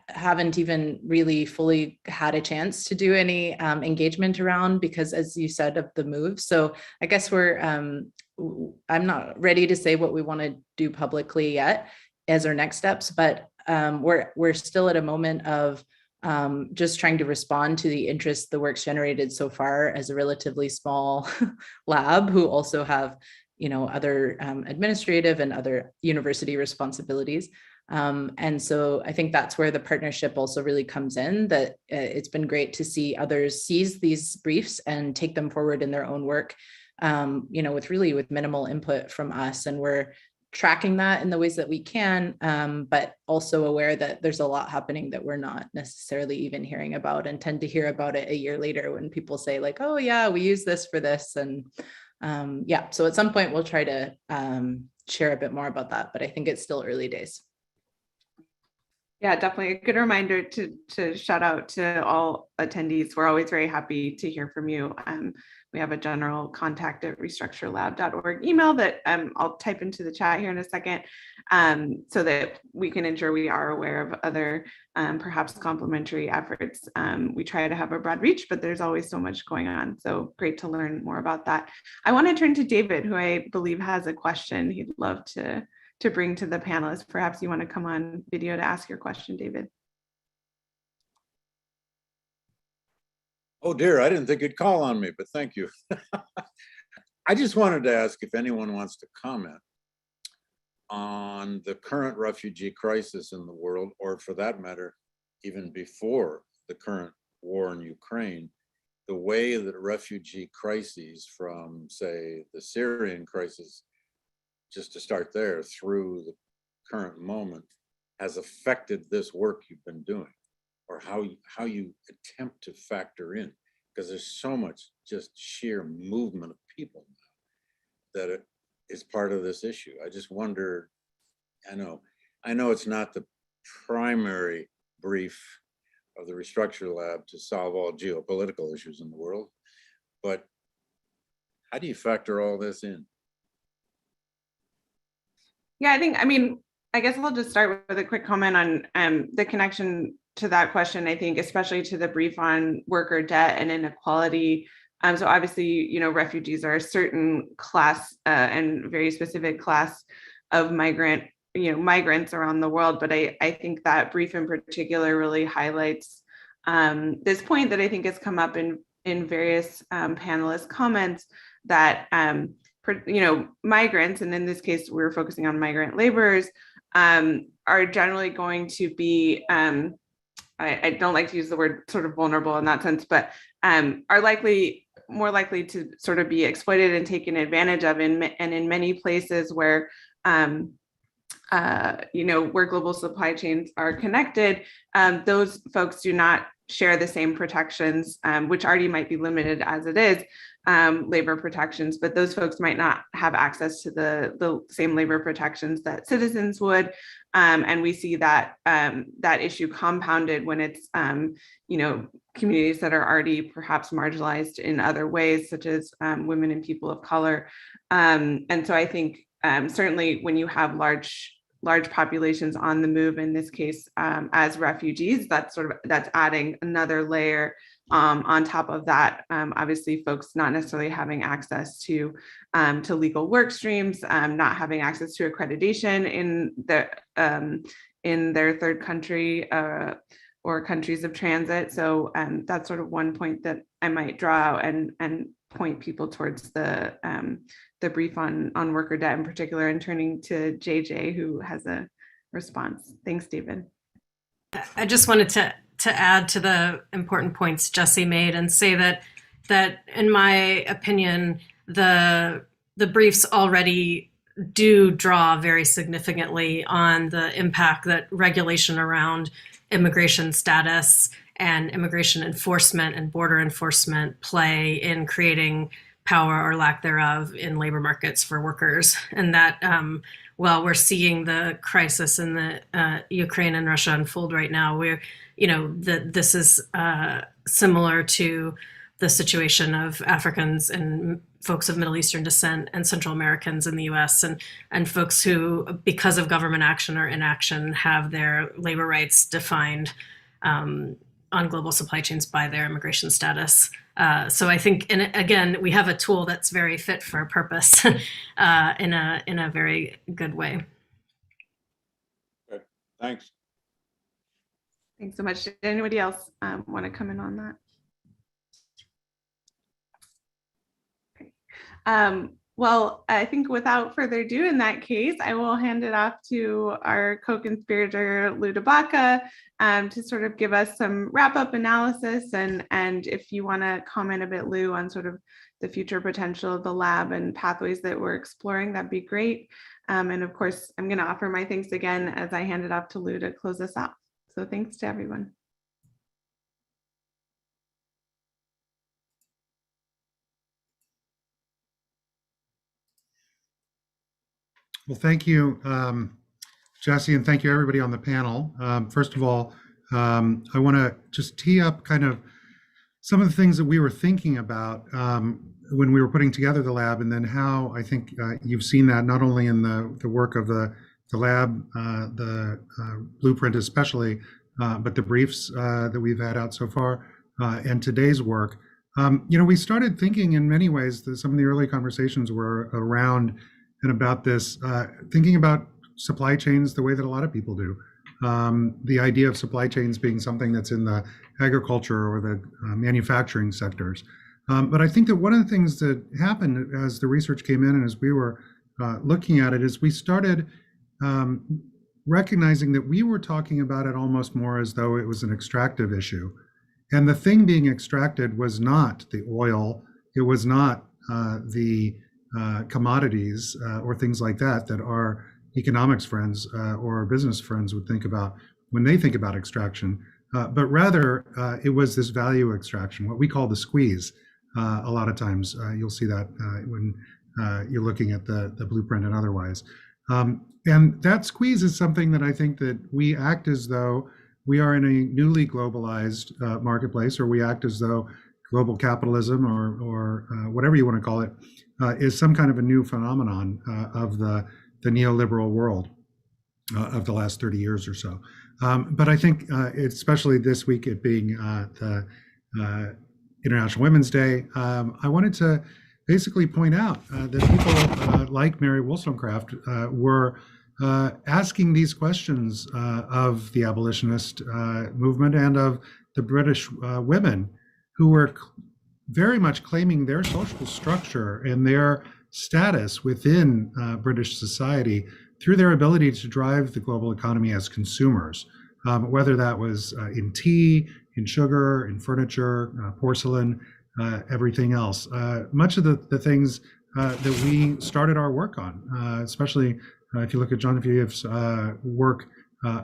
haven't even really fully had a chance to do any engagement around because, as you said, of the move. So I guess I'm not ready to say what we want to do publicly yet as our next steps, but we're still at a moment of just trying to respond to the interest the work's generated so far as a relatively small lab who also have, other administrative and other university responsibilities. And so I think that's where the partnership also really comes in, that it's been great to see others seize these briefs and take them forward in their own work, with minimal input from us. And we're tracking that in the ways that we can, but also aware that there's a lot happening that we're not necessarily even hearing about, and tend to hear about it a year later when people say like, oh yeah, we use this for this. And Yeah, so at some point we'll try to share a bit more about that, but I think it's still early days. Yeah, definitely a good reminder to shout out to all attendees. We're always very happy to hear from you. We have a general contact at restructurelab.org email that I'll type into the chat here in a second, so that we can ensure we are aware of other perhaps complementary efforts. We try to have a broad reach, but there's always so much going on. So great to learn more about that. I want to turn to David, who I believe has a question he'd love to bring to the panelists. Perhaps you want to come on video to ask your question, David. Oh dear, I didn't think you'd call on me, but thank you. I just wanted to ask if anyone wants to comment on the current refugee crisis in the world, or for that matter, even before the current war in Ukraine, the way that refugee crises from, say, the Syrian crisis, just to start there, through the current moment, has affected this work you've been doing, or how you attempt to factor in, because there's so much just sheer movement of people now that it is part of this issue. I just wonder, I know it's not the primary brief of the Restructure Lab to solve all geopolitical issues in the world, but how do you factor all this in? Yeah, I guess I'll just start with a quick comment on the connection to that question. I think especially to the brief on worker debt and inequality. So obviously, refugees are a certain class and very specific class of migrants around the world. But I think that brief in particular really highlights this point that I think has come up in various panelists' comments, that migrants, and in this case, we're focusing on migrant laborers, are generally going to be, I don't like to use the word sort of vulnerable in that sense, but are more likely to sort of be exploited and taken advantage of, and in many places where where global supply chains are connected, those folks do not share the same protections, which already might be limited as it is, labor protections, but those folks might not have access to the same labor protections that citizens would. And we see that that issue compounded when it's communities that are already perhaps marginalized in other ways, such as women and people of color. And so I think certainly when you have large populations on the move, in this case as refugees, that's adding another layer on top of that. Obviously, folks not necessarily having access to legal work streams, not having access to accreditation in their third country or countries of transit. So that's sort of one point that I might draw out and point people towards the brief on worker debt in particular, and turning to JJ, who has a response. Thanks, David. I just wanted to add to the important points Jesse made and say that in my opinion, the briefs already do draw very significantly on the impact that regulation around immigration status and immigration enforcement and border enforcement play in creating power or lack thereof in labor markets for workers. And that while we're seeing the crisis in the Ukraine and Russia unfold right now, this is similar to the situation of Africans and folks of Middle Eastern descent and Central Americans in the US, and folks who, because of government action or inaction, have their labor rights defined on global supply chains by their immigration status. So I think, and again, we have a tool that's very fit for purpose in a very good way. Okay, thanks. Thanks so much. Did anybody else want to come in on that? Okay. Well, I think without further ado, in that case, I will hand it off to our co-conspirator, Lou DeBaca, to sort of give us some wrap-up analysis. And if you want to comment a bit, Lou, on sort of the future potential of the lab and pathways that we're exploring, that'd be great. And of course, I'm going to offer my thanks again as I hand it off to Lou to close us off. So thanks to everyone. Well, thank you, Jesse, and thank you everybody on the panel. First of all, I want to just tee up kind of some of the things that we were thinking about when we were putting together the lab, and then how I think you've seen that not only in the work of the lab, the blueprint especially, but the briefs that we've had out so far, and today's work. We started thinking in many ways that some of the early conversations were around and about this, thinking about supply chains the way that a lot of people do. The idea of supply chains being something that's in the agriculture or the manufacturing sectors. But I think that one of the things that happened as the research came in and as we were looking at it is we started recognizing that we were talking about it almost more as though it was an extractive issue. And the thing being extracted was not the oil, it was not the commodities or things like that that our economics friends or business friends would think about when they think about extraction, but rather it was this value extraction, what we call the squeeze. A lot of times you'll see that when you're looking at the blueprint and otherwise. And that squeeze is something that I think that we act as though we are in a newly globalized marketplace, or we act as though global capitalism or whatever you want to call it is some kind of a new phenomenon of the neoliberal world of the last 30 years or so. But I think especially this week, it being the International Women's Day, I wanted to basically point out that people like Mary Wollstonecraft were asking these questions of the abolitionist movement and of the British women who were very much claiming their social structure and their status within British society through their ability to drive the global economy as consumers, whether that was in tea, in sugar, in furniture, porcelain, everything else. Much of the things that we started our work on, especially if you look at Genevieve's work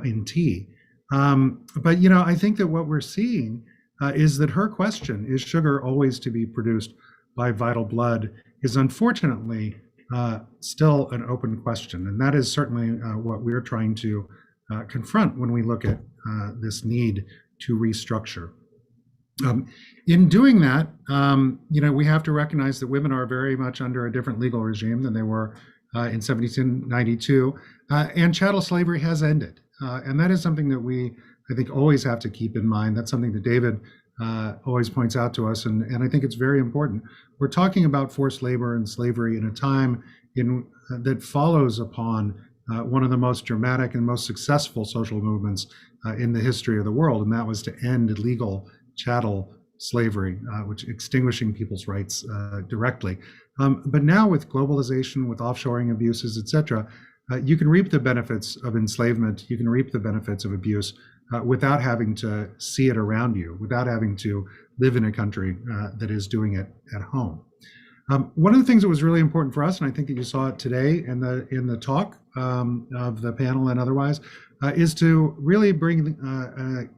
in tea. But I think that what we're seeing is that her question, is sugar always to be produced by vital blood, is unfortunately still an open question. And that is certainly what we're trying to confront when we look at this need to restructure. In doing that, we have to recognize that women are very much under a different legal regime than they were in 1792, and chattel slavery has ended. And that is something that we, I think, always have to keep in mind. That's something that David always points out to us, and I think it's very important. We're talking about forced labor and slavery in a time that follows upon one of the most dramatic and most successful social movements in the history of the world, and that was to end illegal chattel slavery, which extinguishing people's rights directly. But now with globalization, with offshoring abuses, et cetera, you can reap the benefits of enslavement, you can reap the benefits of abuse without having to see it around you, without having to live in a country that is doing it at home. One of the things that was really important for us, and I think that you saw it today in the talk of the panel and otherwise, is to really bring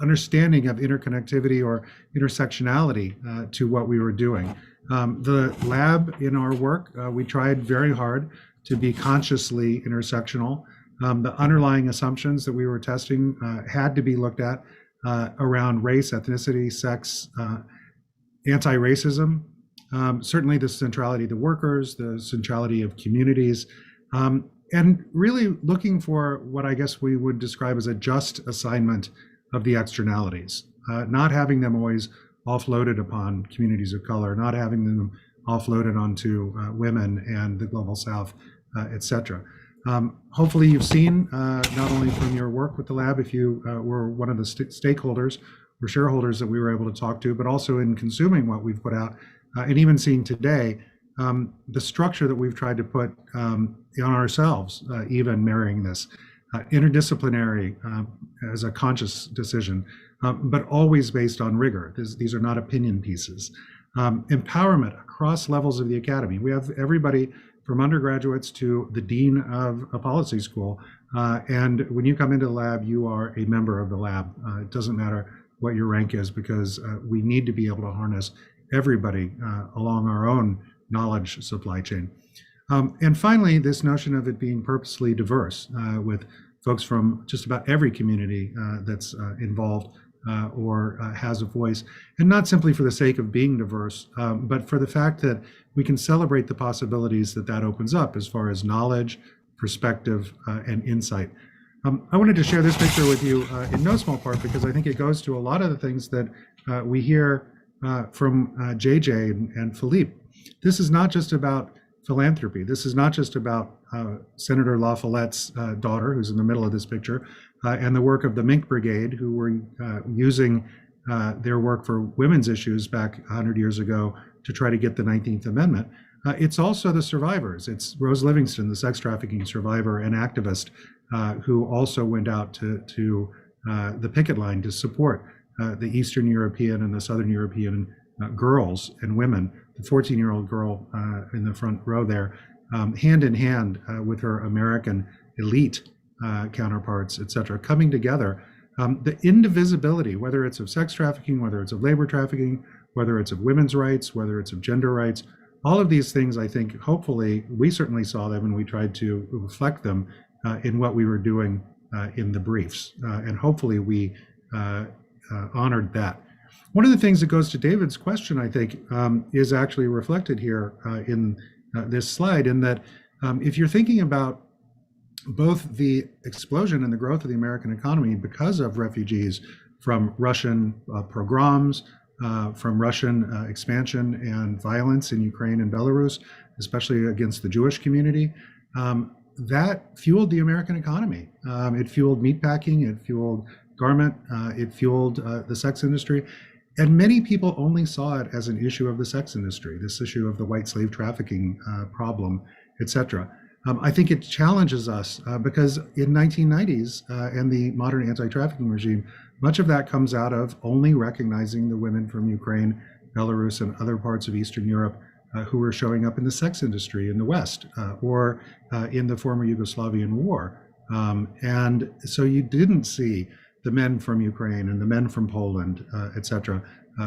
understanding of interconnectivity or intersectionality to what we were doing. The lab in our work, we tried very hard to be consciously intersectional. The underlying assumptions that we were testing had to be looked at around race, ethnicity, sex, anti-racism, certainly the centrality of the workers, the centrality of communities, and really looking for what I guess we would describe as a just assignment of the externalities, not having them always offloaded upon communities of color, not having them offloaded onto women and the global South, et cetera. Hopefully you've seen, not only from your work with the lab, if you were one of the stakeholders or shareholders that we were able to talk to, but also in consuming what we've put out, and even seeing today, the structure that we've tried to put on ourselves, even marrying this, interdisciplinary as a conscious decision, but always based on rigor. These are not opinion pieces. Empowerment across levels of the academy. We have everybody from undergraduates to the dean of a policy school. And when you come into the lab, you are a member of the lab. It doesn't matter what your rank is, because we need to be able to harness everybody along our own knowledge supply chain. And finally, this notion of it being purposely diverse with folks from just about every community that's involved or has a voice, and not simply for the sake of being diverse, but for the fact that we can celebrate the possibilities that that opens up as far as knowledge, perspective, and insight. I wanted to share this picture with you in no small part because I think it goes to a lot of the things that we hear from JJ and Philippe. This is not just about philanthropy. This is not just about Senator LaFollette's daughter, who's in the middle of this picture, and the work of the Mink Brigade, who were using their work for women's issues back 100 years ago to try to get the 19th Amendment. It's also the survivors. It's Rose Livingston, the sex trafficking survivor and activist, who also went out to the picket line to support the Eastern European and the Southern European girls and women. The 14-year-old girl in the front row there, hand in hand with her American elite counterparts, et cetera, coming together. The indivisibility, whether it's of sex trafficking, whether it's of labor trafficking, whether it's of women's rights, whether it's of gender rights, all of these things, I think, hopefully, we certainly saw them and we tried to reflect them in what we were doing in the briefs. And hopefully we honored that. One of the things that goes to David's question, I think, is actually reflected here in this slide, in that if you're thinking about both the explosion and the growth of the American economy because of refugees from Russian pogroms, from Russian expansion and violence in Ukraine and Belarus, especially against the Jewish community, that fueled the American economy. It fueled meatpacking, it fueled garment, it fueled the sex industry. And many people only saw it as an issue of the sex industry, this issue of the white slave trafficking problem, et cetera. I think it challenges us because in 1990s and the modern anti-trafficking regime, much of that comes out of only recognizing the women from Ukraine, Belarus, and other parts of Eastern Europe who were showing up in the sex industry in the West or in the former Yugoslavian war. And so you didn't see the men from Ukraine and the men from Poland, et cetera,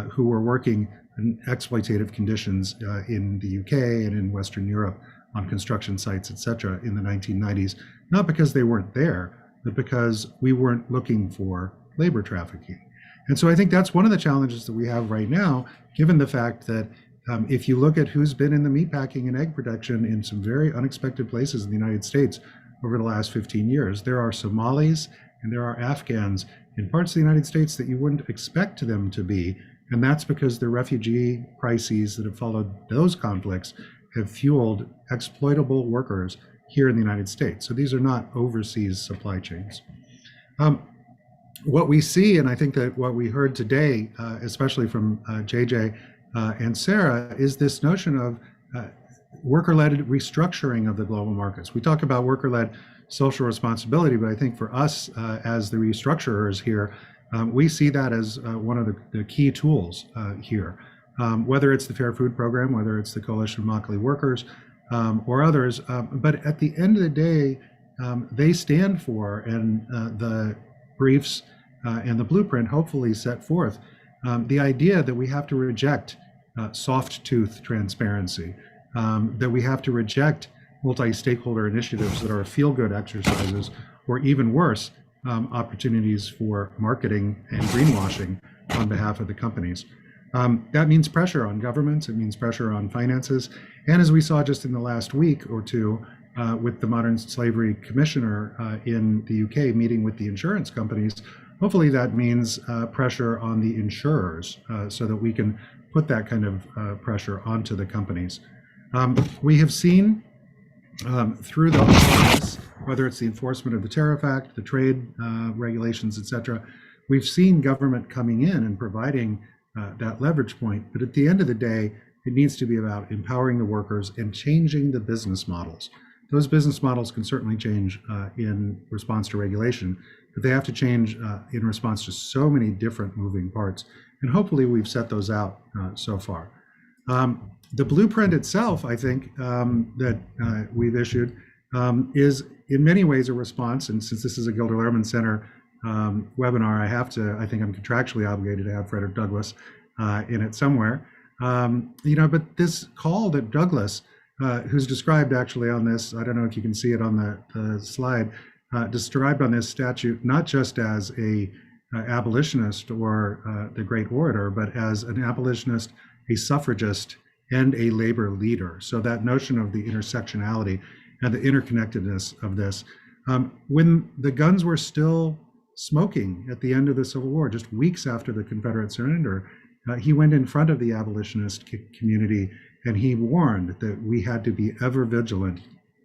who were working in exploitative conditions in the UK and in Western Europe on construction sites, et cetera, in the 1990s, not because they weren't there, but because we weren't looking for labor trafficking. And so I think that's one of the challenges that we have right now, given the fact that if you look at who's been in the meatpacking and egg production in some very unexpected places in the United States over the last 15 years, there are Somalis and there are Afghans in parts of the United States that you wouldn't expect them to be. And that's because the refugee crises that have followed those conflicts have fueled exploitable workers here in the United States. So these are not overseas supply chains. What we see, and I think that what we heard today, especially from JJ and Sarah, is this notion of worker-led restructuring of the global markets. We talk about worker-led social responsibility, but I think for us as the restructurers here, we see that as one of the key tools here. Whether it's the Fair Food Program, whether it's the Coalition of Immokalee Workers, or others. But at the end of the day, they stand for, and the briefs and the blueprint hopefully set forth, the idea that we have to reject soft tooth transparency, that we have to reject multi-stakeholder initiatives that are feel-good exercises, or even worse, opportunities for marketing and greenwashing on behalf of the companies. That means pressure on governments, it means pressure on finances, and as we saw just in the last week or two with the Modern Slavery Commissioner in the UK meeting with the insurance companies, hopefully that means pressure on the insurers so that we can put that kind of pressure onto the companies. We have seen through the process, whether it's the enforcement of the Tariff Act, the trade regulations, et cetera, we've seen government coming in and providing that leverage point. But at the end of the day, it needs to be about empowering the workers and changing the business models. Those business models can certainly change in response to regulation, but they have to change in response to so many different moving parts. And hopefully we've set those out so far. The blueprint itself, I think, that we've issued is in many ways a response. And since this is a Gilder Lehrman Center webinar, I think I'm contractually obligated to have Frederick Douglass in it somewhere. But this call that Douglass who's described actually on this, I don't know if you can see it on the slide, described on this statute not just as a abolitionist or the great orator, but as an abolitionist, a suffragist, and a labor leader. So that notion of the intersectionality and the interconnectedness of this. When the guns were still smoking at the end of the Civil War, just weeks after the Confederate surrender, he went in front of the abolitionist community and he warned that we had to be ever vigilant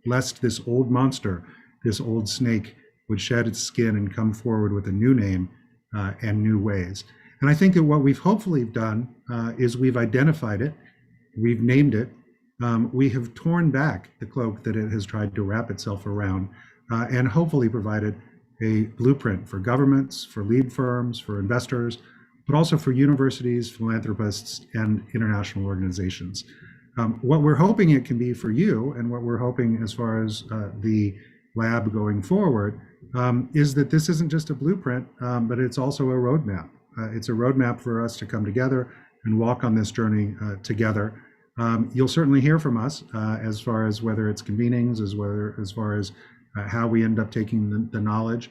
lest this old monster, this old snake, would shed its skin and come forward with a new name and new ways. And I think that what we've hopefully done is we've identified it, we've named it, we have torn back the cloak that it has tried to wrap itself around, and hopefully provided a blueprint for governments, for lead firms, for investors, but also for universities, philanthropists, and international organizations. What we're hoping it can be for you, and what we're hoping as far as the lab going forward, is that this isn't just a blueprint, but it's also a roadmap. It's a roadmap for us to come together and walk on this journey together. You'll certainly hear from us as far as whether it's convenings, as far as how we end up taking the knowledge.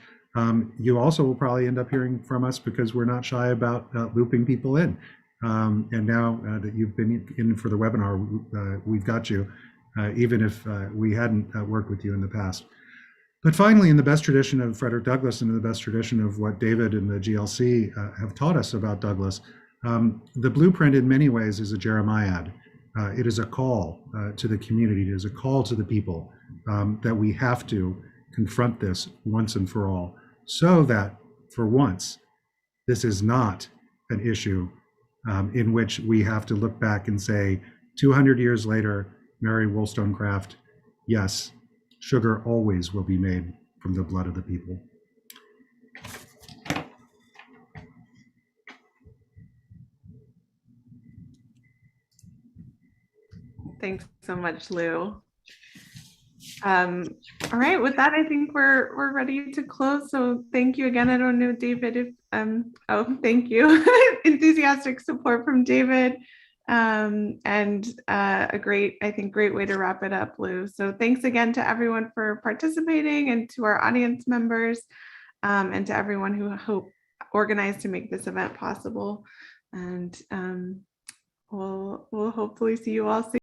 You also will probably end up hearing from us because we're not shy about looping people in. And now that you've been in for the webinar, we've got you, even if we hadn't worked with you in the past. But finally, in the best tradition of Frederick Douglass and in the best tradition of what David and the GLC have taught us about Douglass, the blueprint in many ways is a Jeremiad. It is a call to the community. It is a call to the people that we have to confront this once and for all, so that for once, this is not an issue in which we have to look back and say, 200 years later, Mary Wollstonecraft, yes, sugar always will be made from the blood of the people. Thanks so much, Lou. All right, with that, I think we're ready to close. So thank you again. I don't know, David, if thank you. Enthusiastic support from David. And a great way to wrap it up, Lou. So thanks again to everyone for participating, and to our audience members, and to everyone who organized to make this event possible. And we'll hopefully see you all soon.